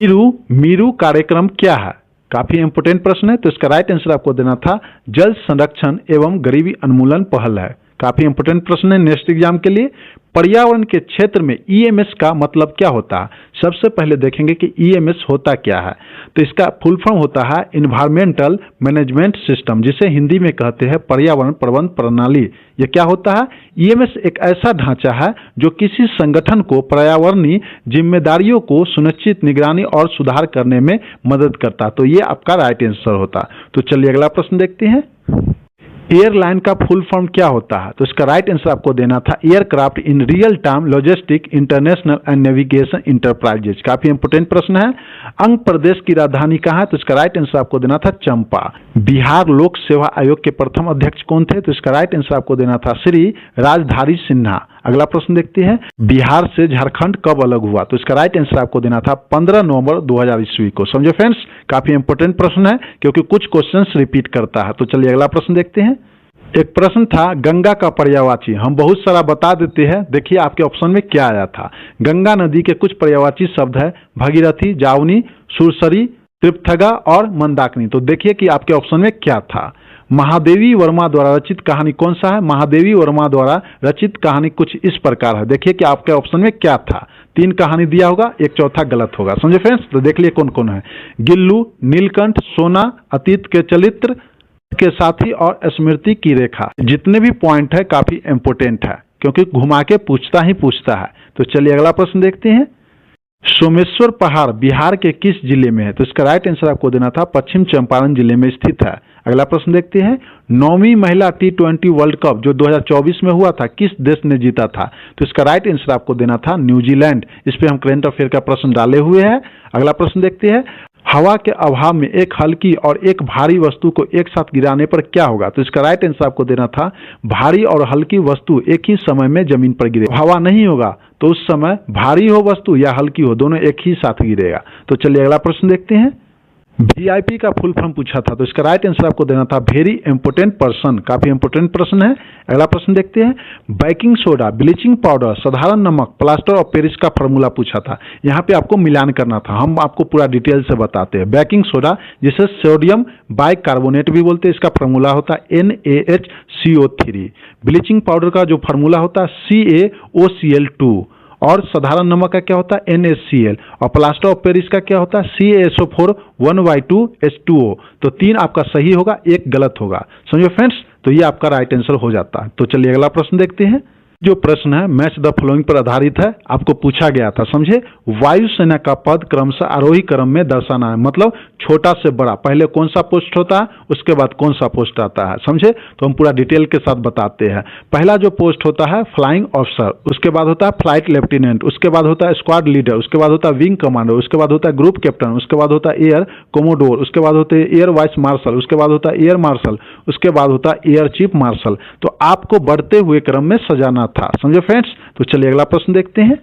मीरू कार्यक्रम क्या है? काफी इंपोर्टेंट प्रश्न है। तो इसका राइट आंसर आपको देना था जल संरक्षण एवं गरीबी उन्मूलन पहल है। काफी इंपोर्टेंट प्रश्न है नेक्स्ट एग्जाम के लिए। पर्यावरण के क्षेत्र में ईएमएस का मतलब क्या होता है? सबसे पहले देखेंगे कि ईएमएस होता क्या है। तो इसका फुल फॉर्म होता है इन्वायरमेंटल मैनेजमेंट सिस्टम, जिसे हिंदी में कहते हैं पर्यावरण प्रबंधन प्रणाली। ये क्या होता है? ईएमएस एक ऐसा ढांचा है जो किसी संगठन को पर्यावरणीय जिम्मेदारियों को सुनिश्चित, निगरानी और सुधार करने में मदद करता है। तो ये आपका राइट आंसर होता। तो चलिए अगला प्रश्न देखते हैं, एयरलाइन का फुल फॉर्म क्या होता है? तो इसका राइट आंसर आपको देना था aircraft in real time logistic international and navigation enterprises. काफी इंपोर्टेंट प्रश्न है। अंग प्रदेश की राजधानी कहाँ है? तो इसका राइट आंसर आपको देना था चंपा। बिहार लोक सेवा आयोग के प्रथम अध्यक्ष कौन थे? तो इसका राइट आंसर आपको देना था श्री राजधारी सिन्हा। अगला प्रश्न देखते हैं, बिहार से झारखंड कब अलग हुआ? तो इसका राइट आंसर आपको देना था 15 नवंबर 2000 ईस्वी को। समझे फ्रेंड्स, काफी इंपोर्टेंट प्रश्न है क्योंकि कुछ क्वेश्चंस रिपीट करता है। तो चलिए अगला प्रश्न देखते हैं। एक प्रश्न था गंगा का पर्यायवाची, हम बहुत सारा बता देते हैं। देखिए आपके ऑप्शन में क्या आया था। गंगा नदी के कुछ पर्यायवाची शब्द है भगीरथी, जावनी, सुरसरी, त्रिपथगा और मंदाकिनी। तो देखिए कि आपके ऑप्शन में क्या था। महादेवी वर्मा द्वारा रचित कहानी कौन सा है? महादेवी वर्मा द्वारा रचित कहानी कुछ इस प्रकार है। देखिए कि आपके ऑप्शन में क्या था। 3 कहानी दिया होगा, एक चौथा गलत होगा। समझे फ्रेंड्स, तो देख लिए कौन कौन है। गिल्लू, नीलकंठ, सोना, अतीत के चरित्र के साथी और स्मृति की रेखा। जितने भी पॉइंट है काफी इंपोर्टेंट है क्योंकि घुमा के पूछता ही पूछता है। तो चलिए अगला प्रश्न देखते हैं। सोमेश्वर पहाड़ बिहार के किस जिले में है? तो इसका राइट आंसर आपको देना था पश्चिम चंपारण जिले में स्थित है। अगला प्रश्न देखते हैं। 9वीं महिला T20 वर्ल्ड कप जो 2024 में हुआ था किस देश ने जीता था? तो इसका राइट आंसर आपको देना था न्यूजीलैंड। इस पे हम करंट अफेयर का प्रश्न डाले हुए हैं। अगला प्रश्न देखते हैं। हवा के अभाव में एक हल्की और एक भारी वस्तु को एक साथ गिराने पर क्या होगा? तो इसका राइट आंसर आपको देना था भारी और हल्की वस्तु एक ही समय में जमीन पर गिरे। हवा नहीं होगा तो उस समय भारी हो वस्तु या हल्की हो दोनों एक ही साथ गिरेगा। तो चलिए अगला प्रश्न देखते हैं। वीआईपी का फुल फॉर्म पूछा था तो इसका राइट आंसर आपको देना था वेरी इंपोर्टेंट पर्सन। काफी इंपोर्टेंट प्रश्न है। अगला प्रश्न देखते हैं। बेकिंग सोडा, ब्लीचिंग पाउडर, साधारण नमक, प्लास्टर ऑफ पेरिस का फॉर्मूला पूछा था। यहाँ पे आपको मिलान करना था। हम आपको पूरा डिटेल से बताते हैं। बेकिंग सोडा जिसे सोडियम बाइकार्बोनेट भी बोलते हैं, इसका फॉर्मूला होता है NaHCO3। ब्लीचिंग पाउडर का जो फॉर्मूला होता है CaOCl2 और साधारण नमक का क्या होता है NaCl और प्लास्टर ऑफ पेरिस का क्या होता है CaSO4 1/2H2O। तो 3 आपका सही होगा, 1 गलत होगा। समझो फ्रेंड्स, तो ये आपका राइट आंसर हो जाता है। तो चलिए अगला प्रश्न देखते हैं। जो प्रश्न है मैच द फॉलोइंग पर आधारित है। आपको पूछा गया था, समझे, वायुसेना का पद क्रमशः आरोही क्रम में दर्शाना है। मतलब छोटा से बड़ा, पहले कौन सा पोस्ट होता है उसके बाद कौन सा पोस्ट आता है। समझे, तो हम पूरा डिटेल के साथ बताते हैं। पहला जो पोस्ट होता है फ्लाइंग ऑफिसर, उसके बाद होता है फ्लाइट लेफ्टिनेंट, उसके बाद होता है स्क्वाड लीडर, उसके बाद होता है विंग कमांडर, उसके बाद होता है ग्रुप कैप्टन, उसके बाद होता है एयर कोमोडोर, उसके बाद होते हैं एयर वाइस मार्शल, उसके बाद होता है एयर मार्शल, उसके बाद होता है एयर चीफ मार्शल। तो आपको बढ़ते हुए क्रम में सजाना था। समझे फ्रेंड्स, तो चलिए अगला प्रश्न देखते हैं।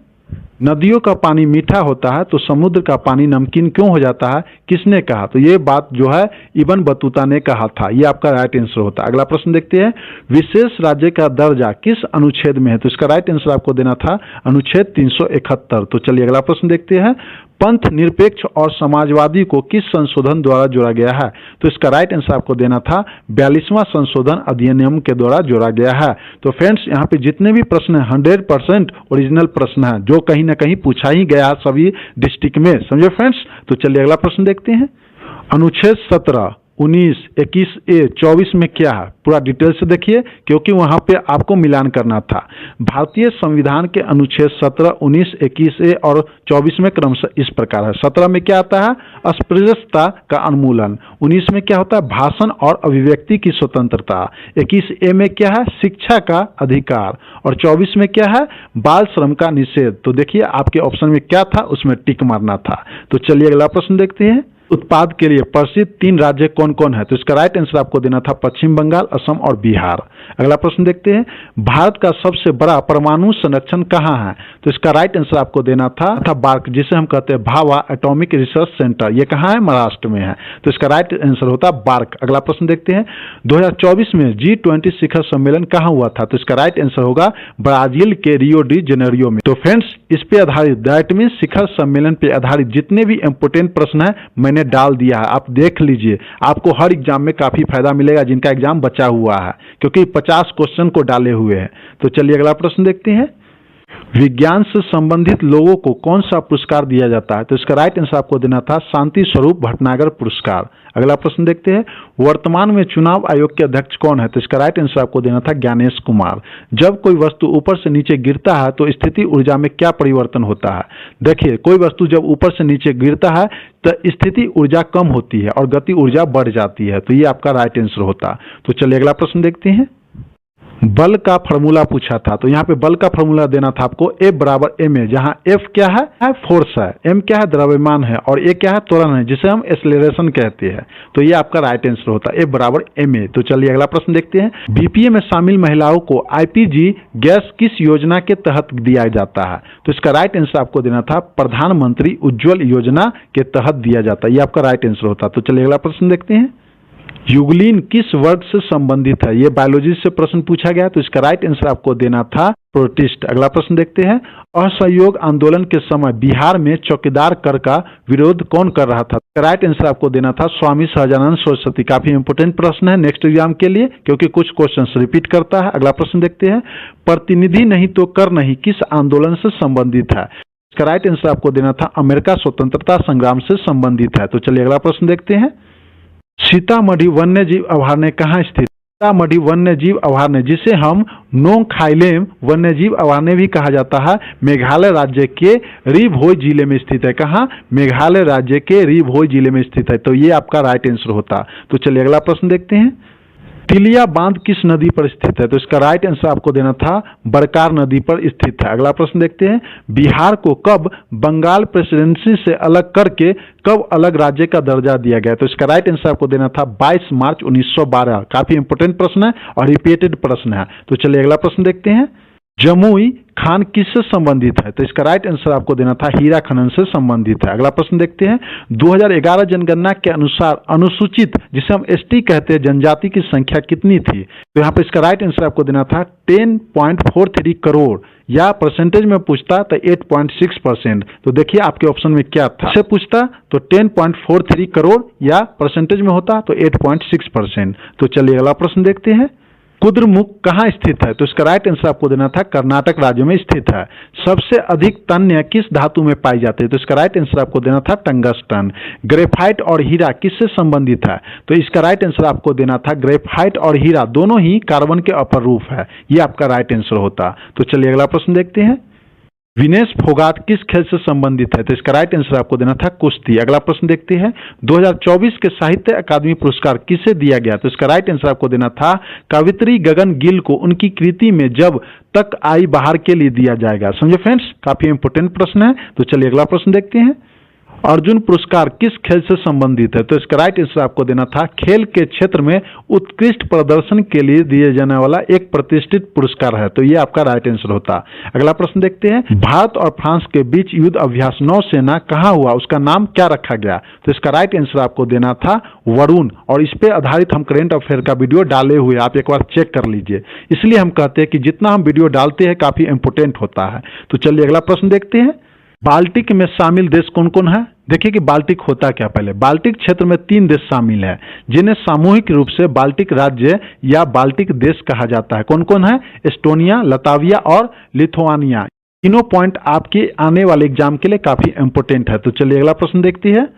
नदियों का पानी मीठा होता है तो समुद्र का पानी नमकीन क्यों हो जाता है? किसने कहा? तो ये बात जो है इब्न बतूता ने कहा था। ये आपका राइट आंसर होता है। अगला प्रश्न देखते हैं। विशेष राज्य का दर्जा किस अनुच्छेद में है? तो इसका राइट आंसर आपको देना था अनुच्छेद 371। तो चलिए अगला प्रश्न देखते हैं। पंथ निरपेक्ष और समाजवादी को किस संशोधन द्वारा जोड़ा गया है? तो इसका राइट आंसर आपको देना था 42वां संशोधन अधिनियम के द्वारा जोड़ा गया है। तो फ्रेंड्स, यहाँ पे जितने भी प्रश्न हैं 100% ओरिजिनल प्रश्न है जो कहीं ना कहीं पूछा ही गया सभी डिस्ट्रिक्ट में। समझे फ्रेंड्स, तो चलिए अगला प्रश्न देखते हैं। अनुच्छेद 17, 19, 21A, 24 में क्या है? पूरा डिटेल से देखिए क्योंकि वहां पे आपको मिलान करना था। भारतीय संविधान के अनुच्छेद 17, 19, 21A और 24 में क्रमशः इस प्रकार है। 17 में क्या आता है? अस्पृश्यता का उन्मूलन। 19 में क्या होता है? भाषण और अभिव्यक्ति की स्वतंत्रता। 21A में क्या है? शिक्षा का अधिकार। और 24 में क्या है? बाल श्रम का निषेध। तो देखिए आपके ऑप्शन में क्या था, उसमें टिक मारना था। तो चलिए अगला प्रश्न देखते हैं। उत्पाद के लिए प्रसिद्ध 3 राज्य कौन कौन है? तो इसका राइट आंसर आपको देना था पश्चिम बंगाल, असम और बिहार। अगला प्रश्न देखते हैं। भारत का सबसे बड़ा परमाणु संरक्षण कहाँ है? तो इसका राइट आंसर आपको देना था बार्क, जिसे हम कहते हैं भाभा एटॉमिक रिसर्च सेंटर। ये कहाँ है? महाराष्ट्र में है। तो इसका राइट आंसर होता है बार्क। अगला प्रश्न देखते हैं। 2024 में G20 शिखर सम्मेलन कहाँ हुआ था? तो इसका राइट आंसर होगा ब्राजील के रियो डी जेनेरियो में। तो फ्रेंड्स, इस पे आधारित दैट मीन शिखर सम्मेलन पे आधारित जितने भी इंपोर्टेंट प्रश्न है मैंने डाल दिया है, आप देख लीजिए। आपको हर एग्जाम में काफी फायदा मिलेगा जिनका एग्जाम बचा हुआ है, क्योंकि 50 क्वेश्चन को डाले हुए हैं। तो चलिए अगला प्रश्न देखते हैं। विज्ञान से संबंधित लोगों को कौन सा पुरस्कार दिया जाता है? तो इसका राइट आंसर आपको देना था शांति स्वरूप भटनागर पुरस्कार। अगला प्रश्न देखते हैं, वर्तमान में चुनाव आयोग के अध्यक्ष कौन है? तो इसका राइट आंसर आपको देना था ज्ञानेश कुमार। जब कोई वस्तु ऊपर से नीचे गिरता है तो स्थिति ऊर्जा में क्या परिवर्तन होता है? देखिए, कोई वस्तु जब ऊपर से नीचे गिरता है तो स्थिति ऊर्जा कम होती है और गति ऊर्जा बढ़ जाती है। तो ये आपका राइट आंसर होता। तो चलिए अगला प्रश्न देखते हैं। बल का फॉर्मूला पूछा था, तो यहाँ पे बल का फॉर्मूला देना था आपको F बराबर ma, जहाँ F क्या है फोर्स है, m क्या है द्रव्यमान है और a क्या है त्वरण है, जिसे हम एक्सेलरेशन कहते हैं। तो ये आपका राइट आंसर होता है F बराबर ma। तो चलिए अगला प्रश्न देखते हैं। बीपीए में शामिल महिलाओं को IPG गैस किस योजना के तहत दिया जाता है? तो इसका राइट आंसर आपको देना था प्रधानमंत्री उज्ज्वल योजना के तहत दिया जाता है। ये आपका राइट आंसर होता। तो चलिए अगला प्रश्न देखते हैं। युगलिन किस वर्ग से संबंधित है? ये बायोलॉजी से प्रश्न पूछा गया, तो इसका राइट आंसर आपको देना था प्रोटिस्ट। अगला प्रश्न देखते हैं। असहयोग आंदोलन के समय बिहार में चौकीदार कर का विरोध कौन कर रहा था? राइट आंसर आपको देना था स्वामी सहजानंद सरस्वती। काफी इंपोर्टेंट प्रश्न है नेक्स्ट एग्जाम के लिए, क्योंकि कुछ क्वेश्चंस रिपीट करता है। अगला प्रश्न देखते हैं। प्रतिनिधि नहीं तो कर नहीं किस आंदोलन से संबंधित है? इसका राइट आंसर आपको देना था अमेरिका स्वतंत्रता संग्राम से संबंधित है। तो चलिए अगला प्रश्न देखते हैं। सीतामढ़ी वन्य जीव अभयारण्य कहाँ स्थित? सीतामढ़ी वन्य जीव अभयारण्य, जिसे हम नोंगखाइलेम वन्य जीव अभयारण्य भी कहा जाता है, मेघालय राज्य के री-भोई जिले में स्थित है। कहाँ? मेघालय राज्य के री-भोई जिले में स्थित है। तो ये आपका राइट आंसर होता। तो चलिए अगला प्रश्न देखते हैं। तिलिया बांध किस नदी पर स्थित है? तो इसका राइट आंसर आपको देना था बरकार नदी पर स्थित है। अगला प्रश्न देखते हैं। बिहार को कब बंगाल प्रेसिडेंसी से अलग करके कब अलग राज्य का दर्जा दिया गया? तो इसका राइट आंसर आपको देना था 22 मार्च 1912। काफी इंपोर्टेंट प्रश्न है और रिपीटेड प्रश्न है। तो चलिए अगला प्रश्न देखते हैं। जमुई खान किससे संबंधित है? तो इसका राइट आंसर आपको देना था हीरा खनन से संबंधित है। अगला प्रश्न देखते हैं। 2011 जनगणना के अनुसार अनुसूचित, जिसे हम ST कहते हैं, जनजाति की संख्या कितनी थी? तो यहाँ पे इसका राइट आंसर आपको देना था 10.43 करोड़, या परसेंटेज में पूछता तो 8.6%। तो देखिए आपके ऑप्शन में क्या था। से पूछता तो 10.43 करोड़, या परसेंटेज में होता तो 8.6%। तो चलिए अगला प्रश्न देखते हैं। कुद्रेमुख कहाँ स्थित है? तो इसका राइट आंसर आपको देना था कर्नाटक राज्य में स्थित है। सबसे अधिक तन्य किस धातु में पाई जाती है? तो इसका राइट आंसर आपको देना था टंगस्टन। ग्रेफाइट और हीरा किससे संबंधित है? तो इसका राइट आंसर आपको देना था ग्रेफाइट और हीरा दोनों ही कार्बन के अपर रूप है। ये आपका राइट आंसर होता। तो चलिए अगला प्रश्न देखते हैं। विनेश फोगाट किस खेल से संबंधित है? तो इसका राइट आंसर आपको देना था कुश्ती। अगला प्रश्न देखते हैं। 2024 के साहित्य अकादमी पुरस्कार किसे दिया गया? तो इसका राइट आंसर आपको देना था कवित्री गगन गिल को उनकी कृति में जब तक आई बहार के लिए दिया जाएगा। समझे फ्रेंड्स, काफी इंपोर्टेंट प्रश्न है। तो चलिए अगला प्रश्न देखते हैं। अर्जुन पुरस्कार किस खेल से संबंधित है? तो इसका राइट आंसर आपको देना था खेल के क्षेत्र में उत्कृष्ट प्रदर्शन के लिए दिए जाने वाला एक प्रतिष्ठित पुरस्कार है। तो ये आपका राइट आंसर होता। अगला प्रश्न देखते हैं। भारत और फ्रांस के बीच युद्ध अभ्यास नौसेना कहाँ हुआ? उसका नाम क्या रखा गया? तो इसका राइट आंसर आपको देना था वरुण, और इस पे आधारित हम करंट अफेयर का वीडियो डाले हुए, आप एक बार चेक कर लीजिए। इसलिए हम कहते हैं कि जितना हम वीडियो डालते हैं काफी इंपोर्टेंट होता है। तो चलिए अगला प्रश्न देखते हैं। बाल्टिक में शामिल देश कौन कौन है? देखिए कि बाल्टिक होता क्या। पहले बाल्टिक क्षेत्र में 3 देश शामिल है, जिन्हें सामूहिक रूप से बाल्टिक राज्य या बाल्टिक देश कहा जाता है। कौन कौन है? एस्टोनिया, लताविया और लिथुआनिया। तीनों पॉइंट आपके आने वाले एग्जाम के लिए काफी इंपोर्टेंट है। तो चलिए अगला प्रश्न देखते हैं।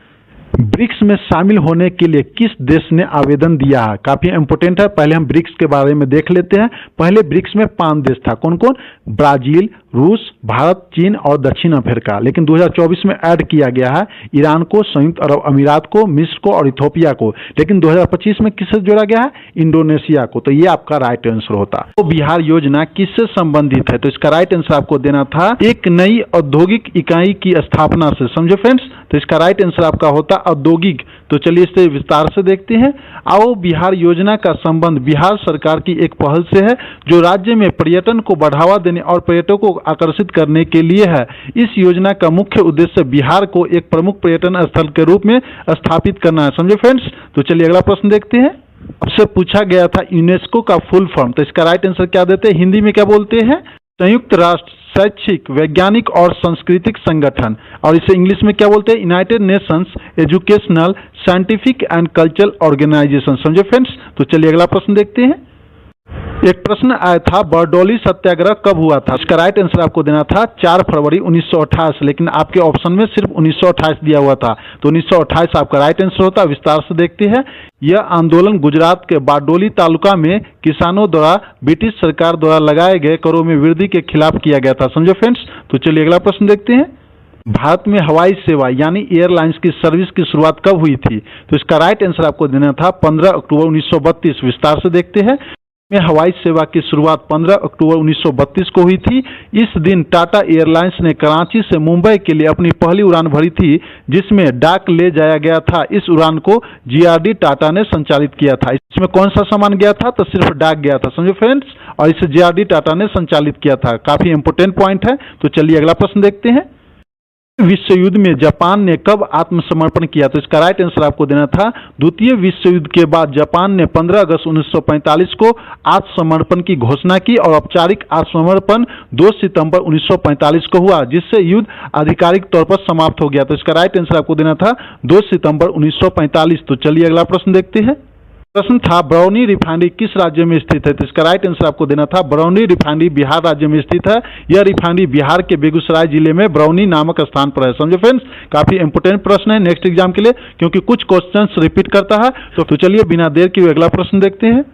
ब्रिक्स में शामिल होने के लिए किस देश ने आवेदन दिया है? काफी इंपोर्टेंट है। पहले हम ब्रिक्स के बारे में देख लेते हैं। पहले ब्रिक्स में 5 देश था। कौन कौन? ब्राजील, रूस, भारत, चीन और दक्षिण अफ्रीका। लेकिन 2024 में ऐड किया गया है ईरान को, संयुक्त अरब अमीरात को, मिस्र को और इथोपिया को। लेकिन 2025 में किससे जोड़ा गया है? इंडोनेशिया को। तो ये आपका राइट आंसर होता। तो बिहार योजना किससे संबंधित है? तो इसका राइट आंसर आपको देना था एक नई औद्योगिक इकाई की स्थापना से। समझे फ्रेंड्स, तो इसका राइट आंसर आपका होता औद्योगिक। तो चलिए इसे विस्तार से देखते हैं। आओ बिहार योजना का संबंध बिहार सरकार की एक पहल से है, जो राज्य में पर्यटन को बढ़ावा देने और पर्यटकों को आकर्षित करने के लिए है। इस योजना का मुख्य उद्देश्य बिहार को एक प्रमुख पर्यटन स्थल के रूप में स्थापित करना है। समझे फ्रेंड्स। तो चलिए अगला प्रश्न देखते हैं। आपसे पूछा गया था यूनेस्को का फुल फॉर्म। तो इसका राइट आंसर क्या देते हैं? हिंदी में क्या बोलते हैं? संयुक्त राष्ट्र शैक्षिक, वैज्ञानिक और सांस्कृतिक संगठन। और इसे इंग्लिश में क्या बोलते हैं? United Nations educational, scientific and cultural organization. समझे फ्रेंड्स। तो चलिए अगला प्रश्न देखते हैं। एक प्रश्न आया था, बरडोली सत्याग्रह कब हुआ था? इसका राइट आंसर आपको देना था 4 फरवरी 1928, लेकिन आपके ऑप्शन में सिर्फ 1928 दिया हुआ था, तो 1928 आपका राइट आंसर होता। विस्तार से देखते हैं। यह आंदोलन गुजरात के बारडोली तालुका में किसानों द्वारा ब्रिटिश सरकार द्वारा लगाए गए करों में वृद्धि के खिलाफ किया गया था। समझो फ्रेंड्स। तो चलिए अगला प्रश्न देखते हैं। भारत में हवाई सेवा यानी एयरलाइंस की सर्विस की शुरुआत कब हुई थी? तो इसका राइट आंसर आपको देना था 15 अक्टूबर 1932। विस्तार से देखते हैं। में हवाई सेवा की शुरुआत 15 अक्टूबर 1932 को हुई थी। इस दिन टाटा एयरलाइंस ने कराची से मुंबई के लिए अपनी पहली उड़ान भरी थी, जिसमें डाक ले जाया गया था। इस उड़ान को जीआरडी टाटा ने संचालित किया था। इसमें कौन सा सामान गया था? तो सिर्फ डाक गया था। समझो फ्रेंड्स। और इसे जीआरडी टाटा ने संचालित किया था। काफी इंपोर्टेंट पॉइंट है। तो चलिए अगला प्रश्न देखते हैं। विश्व युद्ध में जापान ने कब आत्मसमर्पण किया? तो इसका राइट आंसर आपको देना था द्वितीय विश्व युद्ध के बाद जापान ने 15 अगस्त 1945 को आत्मसमर्पण की घोषणा की और औपचारिक आत्मसमर्पण 2 सितंबर 1945 को हुआ, जिससे युद्ध आधिकारिक तौर पर समाप्त हो गया। तो इसका राइट आंसर आपको देना था 2 सितंबर 1945। तो चलिए अगला प्रश्न देखते हैं। प्रश्न था, बरौनी रिफाइनरी किस राज्य में स्थित है? तो इसका राइट आंसर आपको देना था बरौनी रिफाइनरी बिहार राज्य में स्थित है। यह रिफाइनरी बिहार के बेगूसराय जिले में बरौनी नामक स्थान पर है। समझो फ्रेंड्स। काफी इंपोर्टेंट प्रश्न है नेक्स्ट एग्जाम के लिए, क्योंकि कुछ क्वेश्चंस रिपीट करता है। तो चलिए बिना देर के अगला प्रश्न देखते हैं।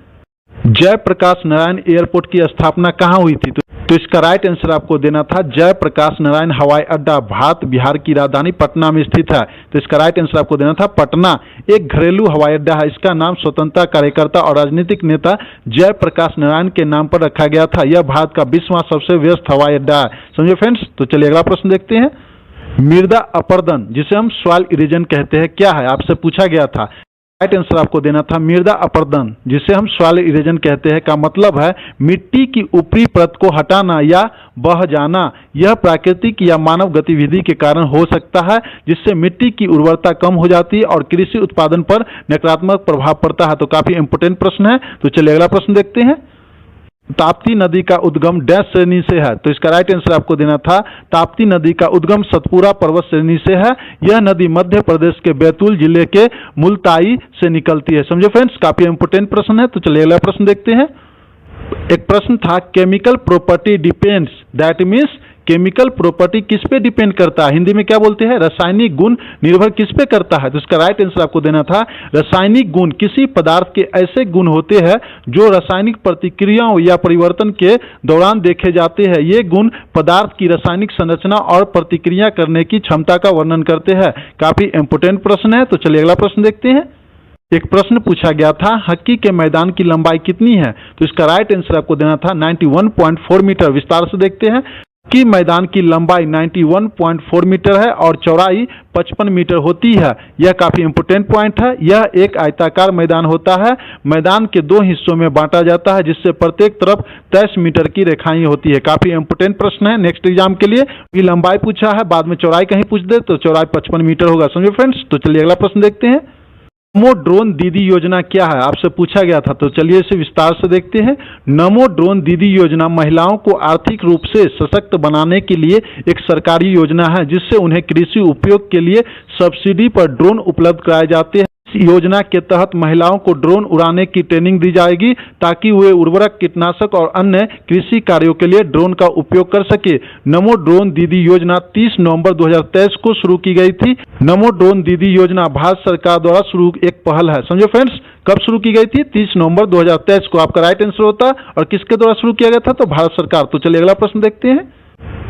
जयप्रकाश नारायण एयरपोर्ट की स्थापना कहाँ हुई थी? तो इसका राइट आंसर आपको देना था जयप्रकाश नारायण हवाई अड्डा भारत बिहार की राजधानी पटना में स्थित है। तो इसका राइट आंसर आपको देना था पटना। एक घरेलू हवाई अड्डा है। इसका नाम स्वतंत्रता कार्यकर्ता और राजनीतिक नेता जयप्रकाश नारायण के नाम पर रखा गया था। यह भारत का 20वां सबसे व्यस्त हवाई अड्डा है। समझे फ्रेंड्स। तो चलिए अगला प्रश्न देखते हैं। मृदा अपरदन, जिसे हम सॉइल इरोजन कहते हैं, क्या है? आपसे पूछा गया था। राइट आंसर आपको देना था मृदा अपरदन, जिसे हम सॉइल इरोजन कहते हैं, का मतलब है मिट्टी की ऊपरी परत को हटाना या बह जाना। यह प्राकृतिक या मानव गतिविधि के कारण हो सकता है, जिससे मिट्टी की उर्वरता कम हो जाती है और कृषि उत्पादन पर नकारात्मक प्रभाव पड़ता है। तो काफी इंपोर्टेंट प्रश्न है। तो चलिए अगला प्रश्न देखते हैं। ताप्ती नदी का उद्गम डैश श्रेणी से है? तो इसका राइट आंसर आपको देना था ताप्ती नदी का उद्गम सतपुरा पर्वत श्रेणी से है। यह नदी मध्य प्रदेश के बैतूल जिले के मुल्ताई से निकलती है। समझो फ्रेंड्स। काफी इंपोर्टेंट प्रश्न है। तो चलिए अगला प्रश्न देखते हैं। एक प्रश्न था, chemical property depends, that means chemical property किस पे डिपेंड करता है? हिंदी में क्या बोलते हैं? रासायनिक गुण निर्भर किस पे करता है? तो इसका राइट आंसर आपको देना था रासायनिक गुण किसी पदार्थ के ऐसे गुण होते हैं जो रासायनिक प्रतिक्रियाओं या परिवर्तन के दौरान देखे जाते हैं। ये गुण पदार्थ की रासायनिक संरचना और प्रतिक्रिया करने की क्षमता का वर्णन करते हैं। काफी इंपोर्टेंट प्रश्न है। तो चलिए अगला प्रश्न देखते हैं। एक प्रश्न पूछा गया था, हॉकी के मैदान की लंबाई कितनी है? तो इसका राइट आंसर आपको देना था 91.4 मीटर। विस्तार से देखते हैं। कि मैदान की लंबाई 91.4 मीटर है और चौड़ाई 55 मीटर होती है। यह काफी इंपोर्टेंट पॉइंट है। यह एक आयताकार मैदान होता है। मैदान के 2 हिस्सों में बांटा जाता है, जिससे प्रत्येक तरफ 23 मीटर की रेखाएं होती है। काफी इंपोर्टेंट प्रश्न है नेक्स्ट एग्जाम के लिए। भी लंबाई पूछा है, बाद में चौड़ाई कहीं पूछ दे तो चौड़ाई 55 मीटर होगा। समझो फ्रेंड्स। तो चलिए अगला प्रश्न देखते हैं। नमो ड्रोन दीदी योजना क्या है? आपसे पूछा गया था। तो चलिए इसे विस्तार से देखते हैं। नमो ड्रोन दीदी योजना महिलाओं को आर्थिक रूप से सशक्त बनाने के लिए एक सरकारी योजना है, जिससे उन्हें कृषि उपयोग के लिए सब्सिडी पर ड्रोन उपलब्ध कराए जाते हैं। इस योजना के तहत महिलाओं को ड्रोन उड़ाने की ट्रेनिंग दी जाएगी, ताकि वे उर्वरक, कीटनाशक और अन्य कृषि कार्यों के लिए ड्रोन का उपयोग कर सके। नमो ड्रोन दीदी योजना 30 नवंबर 2023 को शुरू की गई थी। नमो ड्रोन दीदी योजना भारत सरकार द्वारा शुरू एक पहल है। समझो फ्रेंड्स। कब शुरू की गई थी? 30 नवंबर 2023 को आपका राइट आंसर होता। और किसके द्वारा शुरू किया गया था? तो भारत सरकार। तो चलिए अगला प्रश्न देखते हैं।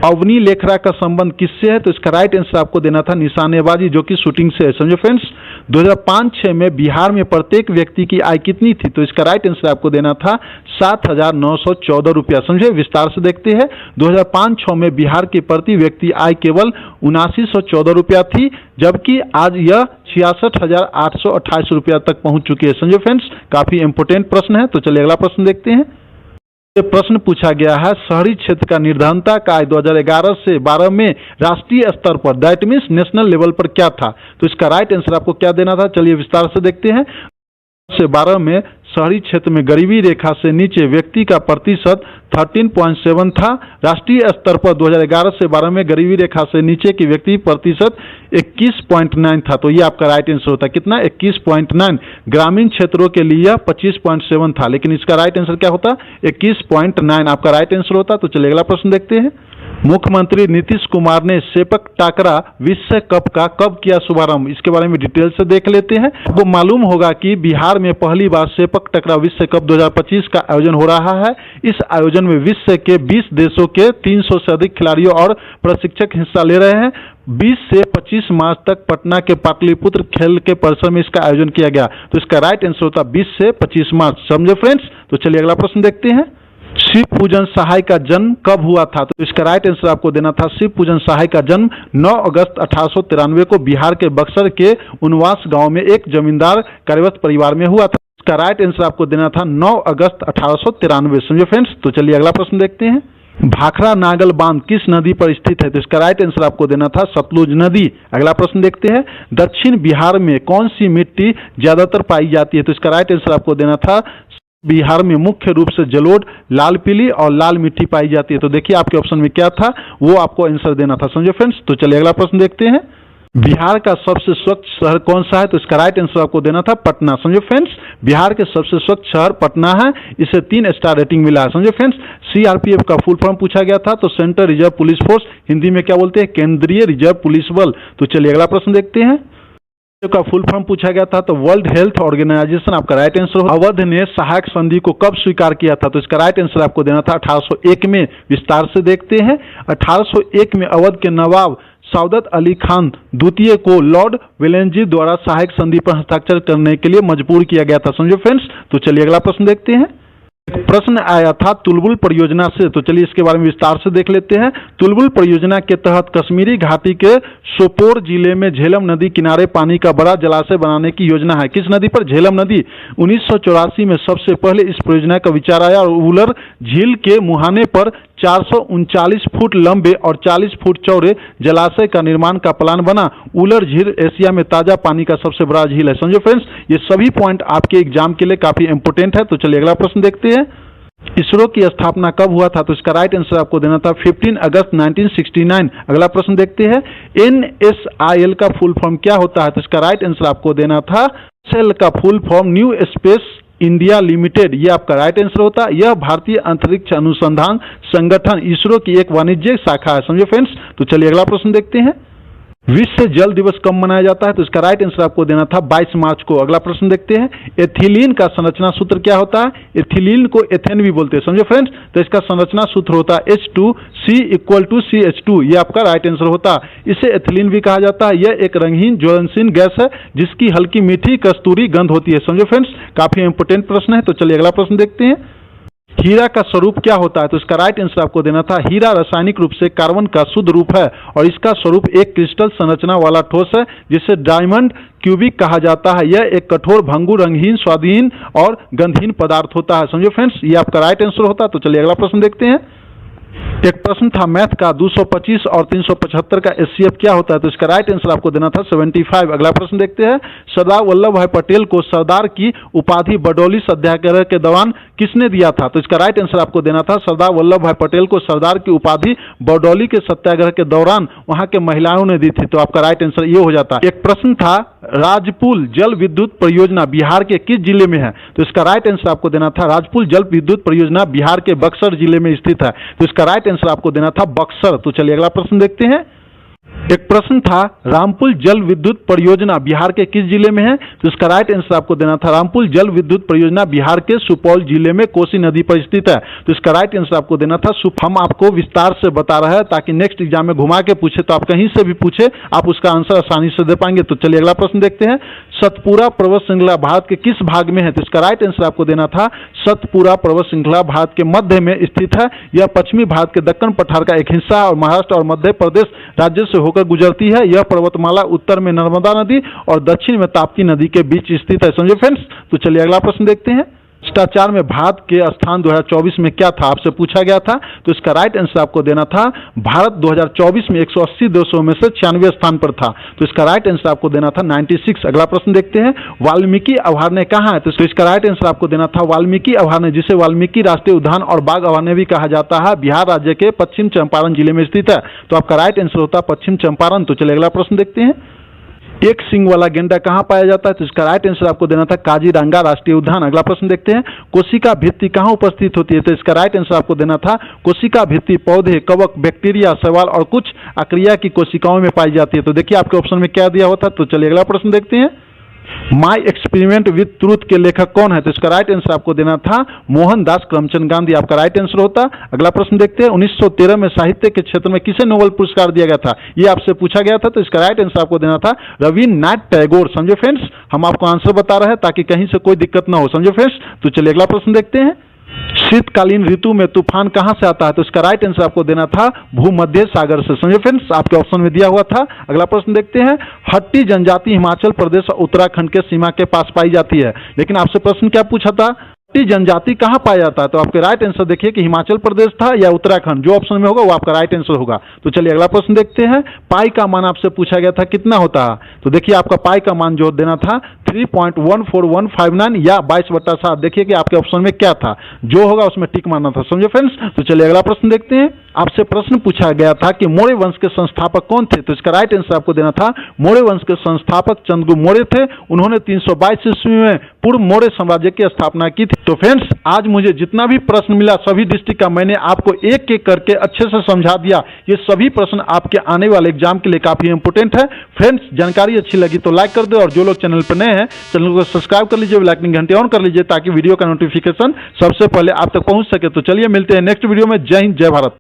अवनी लेखरा का संबंध किससे है? तो इसका राइट आंसर आपको देना था निशानेबाजी, जो कि शूटिंग से है। समझो फ्रेंड्स। 2005-06 में बिहार में प्रत्येक व्यक्ति की आय कितनी थी? तो इसका राइट आंसर आपको देना था 7,914 रुपया। समझे। विस्तार से देखते हैं। 2005-06 में बिहार की प्रति व्यक्ति आय केवल 7914 रुपया थी, जबकि आज यह 66,828 रुपया तक पहुंच चुकी है। समझो फ्रेंड्स। काफी इंपोर्टेंट प्रश्न है। तो चलिए अगला प्रश्न देखते हैं। प्रश्न पूछा गया है, शहरी क्षेत्र का निर्धारणता काय 2011 से 12 में राष्ट्रीय स्तर पर, दैट मीन्स नेशनल लेवल पर क्या था? तो इसका राइट आंसर आपको क्या देना था? चलिए विस्तार से देखते हैं। से 12 में शहरी क्षेत्र में गरीबी रेखा से नीचे व्यक्ति का प्रतिशत 13.7 था। राष्ट्रीय स्तर पर 2011 से 12 में गरीबी रेखा से नीचे की व्यक्ति प्रतिशत 21.9 था। तो ये आपका राइट आंसर होता है कितना, 21.9। ग्रामीण क्षेत्रों के लिए 25.7 था, लेकिन इसका राइट आंसर क्या होता, 21.9 आपका राइट आंसर होता। तो चलिए अगला प्रश्न देखते हैं। मुख्यमंत्री नीतीश कुमार ने सेपक टाकरा विश्व कप का कब किया शुभारंभ, इसके बारे में डिटेल से देख लेते हैं। आपको मालूम होगा कि बिहार में पहली बार सेपक टाकरा विश्व कप 2025 का आयोजन हो रहा है। इस आयोजन में विश्व के 20 देशों के 300 से अधिक खिलाड़ियों और प्रशिक्षक हिस्सा ले रहे हैं। 20 से 25 मार्च तक पटना के पाटलिपुत्र खेल के परिसर में इसका आयोजन किया गया। तो इसका राइट आंसर होता 20 से 25 मार्च। समझे फ्रेंड्स। तो चलिए अगला प्रश्न देखते हैं। शिव पूजन सहाय का जन्म कब हुआ था, तो इसका राइट आंसर आपको देना था। शिव पूजन सहाय का जन्म 9 अगस्त 1893 को बिहार के बक्सर के उनवास गांव में एक जमींदार कार्यवत परिवार में हुआ था। इसका राइट आंसर आपको देना था 9 अगस्त 1893। समझे फ्रेंड्स। तो चलिए अगला प्रश्न देखते हैं। भाखड़ा नागल बांध किस नदी पर स्थित है, तो इसका राइट आंसर आपको देना था सतलुज नदी। अगला प्रश्न देखते हैं। दक्षिण बिहार में कौन सी मिट्टी ज्यादातर पाई जाती है, तो इसका राइट आंसर आपको देना था बिहार में मुख्य रूप से जलोढ़, लाल पीली और लाल मिट्टी पाई जाती है। तो देखिए आपके ऑप्शन में क्या था, वो आपको आंसर देना था। समझे फ्रेंड्स। तो चलिए अगला प्रश्न देखते हैं। बिहार का सबसे स्वच्छ शहर कौन सा है, तो इसका राइट आंसर आपको देना था पटना। समझे फ्रेंड्स। बिहार के सबसे स्वच्छ शहर पटना है, इसे 3 स्टार रेटिंग मिला है। समझे फ्रेंड्स। सीआरपीएफ का फुल फॉर्म पूछा गया था, तो central reserve police force, Hindi में क्या बोलते हैं, केंद्रीय रिजर्व पुलिस बल। तो चलिए अगला प्रश्न देखते हैं। का फुल फॉर्म पूछा गया था, तो वर्ल्ड हेल्थ ऑर्गेनाइजेशन आपका राइट आंसर। अवध ने सहायक संधि को कब स्वीकार किया था, तो इसका राइट आंसर आपको देना था 1801 में। विस्तार से देखते हैं। 1801 में अवध के नवाब सौदत अली खान द्वितीय को लॉर्ड वेलेंजी द्वारा सहायक संधि पर हस्ताक्षर करने के लिए मजबूर किया गया था। समझो फ्रेंड्स। तो चलिए अगला प्रश्न देखते हैं। प्रश्न आया था तुलबुल परियोजना से, तो चलिए इसके बारे में विस्तार से देख लेते हैं। तुलबुल परियोजना के तहत कश्मीरी घाटी के सोपोर जिले में झेलम नदी किनारे पानी का बड़ा जलाशय बनाने की योजना है। किस नदी पर, झेलम नदी। 1984 में सबसे पहले इस परियोजना का विचार आया और उलर झील के मुहाने पर 439 फुट लंबे और 40 फुट चौड़े जलाशय का निर्माण का प्लान बना। उलर झील एशिया में ताजा पानी का सबसे बड़ा झील है। समझो फ्रेंड्स। ये सभी पॉइंट आपके एग्जाम के लिए काफी इंपोर्टेंट है। तो चलिए अगला प्रश्न देखते हैं। इसरो की स्थापना कब हुआ था, तो इसका राइट आंसर आपको देना था 15 अगस्त 1969। अगला प्रश्न देखते हैं। NSIL का फुल फॉर्म क्या होता है, तो इसका राइट आंसर आपको देना था सेल का full form new space India limited. ये आपका राइट आंसर होता है। यह भारतीय अंतरिक्ष अनुसंधान संगठन इसरो की एक वाणिज्यिक शाखा है। समझे फ्रेंड्स। तो चलिए अगला प्रश्न देखते हैं। विश्व जल दिवस कब मनाया जाता है, तो इसका राइट आंसर आपको देना था 22 मार्च को। अगला प्रश्न देखते हैं। एथिलीन का संरचना सूत्र क्या होता है, एथिलीन को एथेन भी बोलते हैं। समझे फ्रेंड्स। तो इसका संरचना सूत्र होता है H2C = CH2। ये आपका राइट आंसर होता है। इसे एथिलीन भी कहा जाता है। यह एक रंगीन ज्वलनशील गैस है जिसकी हल्की मीठी कस्तूरी गंध होती है। समझो फ्रेंड्स। काफी इंपोर्टेंट प्रश्न है। तो चलिए अगला प्रश्न देखते हैं। हीरा का स्वरूप क्या होता है, तो इसका राइट आंसर आपको देना था हीरा रासायनिक रूप से कार्बन का शुद्ध रूप है और इसका स्वरूप एक क्रिस्टल संरचना वाला ठोस है जिसे डायमंड क्यूबिक कहा जाता है। यह एक कठोर, भंगुर, रंगहीन, स्वादहीन और गंधहीन पदार्थ होता है। समझो फ्रेंड्स। ये आपका राइट आंसर होता है। तो चलिए अगला प्रश्न देखते हैं। एक प्रश्न था मैथ का 225 और 375 का HCF क्या होता है, तो इसका राइट आंसर आपको देना था 75। अगला प्रश्न देखते हैं। सरदार वल्लभ भाई पटेल को सरदार की उपाधि बरडोली सत्याग्रह के दौरान किसने दिया था, तो इसका राइट आंसर आपको देना था सरदार वल्लभ भाई पटेल को सरदार की उपाधि बरडोली के सत्याग्रह के दौरान वहां के महिलाओं ने दी थी। तो आपका राइट आंसर ये हो जाता है। एक प्रश्न था राजपुल जल विद्युत परियोजना बिहार के किस जिले में है, तो इसका राइट आंसर आपको देना था राजपुल जल विद्युत परियोजना बिहार के बक्सर जिले में स्थित है। तो इसका राइट आंसर आपको देना था बक्सर। तो चलिए अगला प्रश्न देखते हैं। एक प्रश्न था रामपुल जल विद्युत परियोजना बिहार के किस जिले में है, तो इसका राइट आंसर आपको देना था रामपुल जल विद्युत परियोजना बिहार के सुपौल जिले में कोसी नदी पर स्थित है। तो इसका राइट आंसर आपको देना था हम आपको विस्तार से बता रहे हैं ताकि नेक्स्ट एग्जाम में घुमा के पूछे तो आप कहीं से भी पूछे आप उसका आंसर आसानी से दे पाएंगे। तो चलिए अगला प्रश्न देखते हैं। सतपुरा पर्वत श्रृंखला भारत के किस भाग में है, तो इसका राइट आंसर आपको देना था सतपुरा पर्वत श्रृंखला भारत के मध्य में स्थित है। यह पश्चिमी भारत के दक्कन पठार का एक हिस्सा है और महाराष्ट्र और मध्य प्रदेश राज्य से होकर गुजरती है। यह पर्वतमाला उत्तर में नर्मदा नदी और दक्षिण में ताप्ती नदी के बीच स्थित है। समझे फ्रेंड्स। तो चलिए अगला प्रश्न देखते हैं। भ्रष्टाचार में भारत के स्थान 2024 में क्या था, आपसे पूछा गया था। तो इसका राइट आंसर आपको देना था भारत 2024 में 180 देशों में से 96 स्थान पर था। तो इसका राइट आंसर आपको देना था 96। अगला प्रश्न देखते हैं, वाल्मीकि अभयारण्य कहाँ है? तो इसका राइट आंसर आपको देना था वाल्मीकि अभयारण्य, जिसे वाल्मीकि राष्ट्रीय उद्यान और बाघ अभयारण्य भी कहा जाता है, बिहार राज्य के पश्चिम चंपारण जिले में स्थित है। तो आपका राइट आंसर होता है पश्चिम चंपारण। तो चलिए अगला प्रश्न देखते हैं, एक सींग वाला गेंडा कहाँ पाया जाता है? तो इसका राइट आंसर आपको देना था काजीरंगा राष्ट्रीय उद्यान। अगला प्रश्न देखते हैं, कोशिका भित्ति कहाँ उपस्थित होती है? तो इसका राइट आंसर आपको देना था कोशिका भित्ति पौधे, कवक, बैक्टीरिया, शैवाल और कुछ आर्किया की कोशिकाओं में पाई जाती है। तो देखिए आपके ऑप्शन में क्या दिया होता। तो चलिए अगला प्रश्न देखते हैं, माई एक्सपेरिमेंट विद ट्रूथ के लेखक कौन है? तो इसका राइट आंसर आपको देना था मोहनदास करमचंद गांधी, आपका राइट आंसर होता। अगला प्रश्न देखते हैं, 1913 में साहित्य के क्षेत्र में किसे नोबेल पुरस्कार दिया गया था? ये आपसे पूछा गया था। तो इसका राइट आंसर आपको देना था रविन्द्रनाथ टैगोर। समझे फ्रेंड्स, हम आपको आंसर बता रहे हैं ताकि कहीं से कोई दिक्कत ना हो। समझे फ्रेंड्स। तो चलिए अगला प्रश्न देखते हैं, शीतकालीन ऋतु में तूफान कहां से आता है? तो इसका राइट आंसर आपको देना था भूमध्य सागर से। समझे फ्रेंड्स, आपके ऑप्शन में दिया हुआ था। अगला प्रश्न देखते हैं, हट्टी जनजाति हिमाचल प्रदेश और उत्तराखंड के सीमा के पास पाई जाती है, लेकिन आपसे प्रश्न क्या पूछा था, हट्टी जनजाति कहां पाया जाता है? तो आपके राइट आंसर देखिए कि हिमाचल प्रदेश था या उत्तराखंड, जो ऑप्शन में होगा वो आपका राइट आंसर होगा। तो चलिए अगला प्रश्न देखते हैं, पाई का मान आपसे पूछा गया था कितना होता है? तो देखिए आपका पाई का मान जो देना था 3.14159 या 22/7। देखिए कि आपके ऑप्शन में क्या था, जो होगा उसमें टिक मारना था। समझे फ्रेंड्स। तो चलिए अगला प्रश्न देखते हैं, आपसे प्रश्न पूछा गया था कि मौर्य वंश के संस्थापक कौन थे? तो इसका राइट आंसर आपको देना था मौर्य वंश के संस्थापक चंद्रगुप्त मौर्य थे। उन्होंने 322 ईस्वी में पूर्व मौर्य साम्राज्य की स्थापना की थी। तो फ्रेंड्स, आज मुझे जितना भी प्रश्न मिला सभी डिस्ट्रिक्ट का मैंने आपको एक एक करके अच्छे से समझा दिया। ये सभी प्रश्न आपके आने वाले एग्जाम के लिए काफी इंपोर्टेंट है। फ्रेंड्स, जानकारी अच्छी लगी तो लाइक कर दो, और जो लोग चैनल पर नए हैं चैनल को सब्सक्राइब कर लीजिए, बेल आइकन घंटी ऑन कर लीजिए ताकि वीडियो का नोटिफिकेशन सबसे पहले आप तक पहुंच सके। तो चलिए मिलते हैं नेक्स्ट वीडियो में। जय हिंद, जय भारत।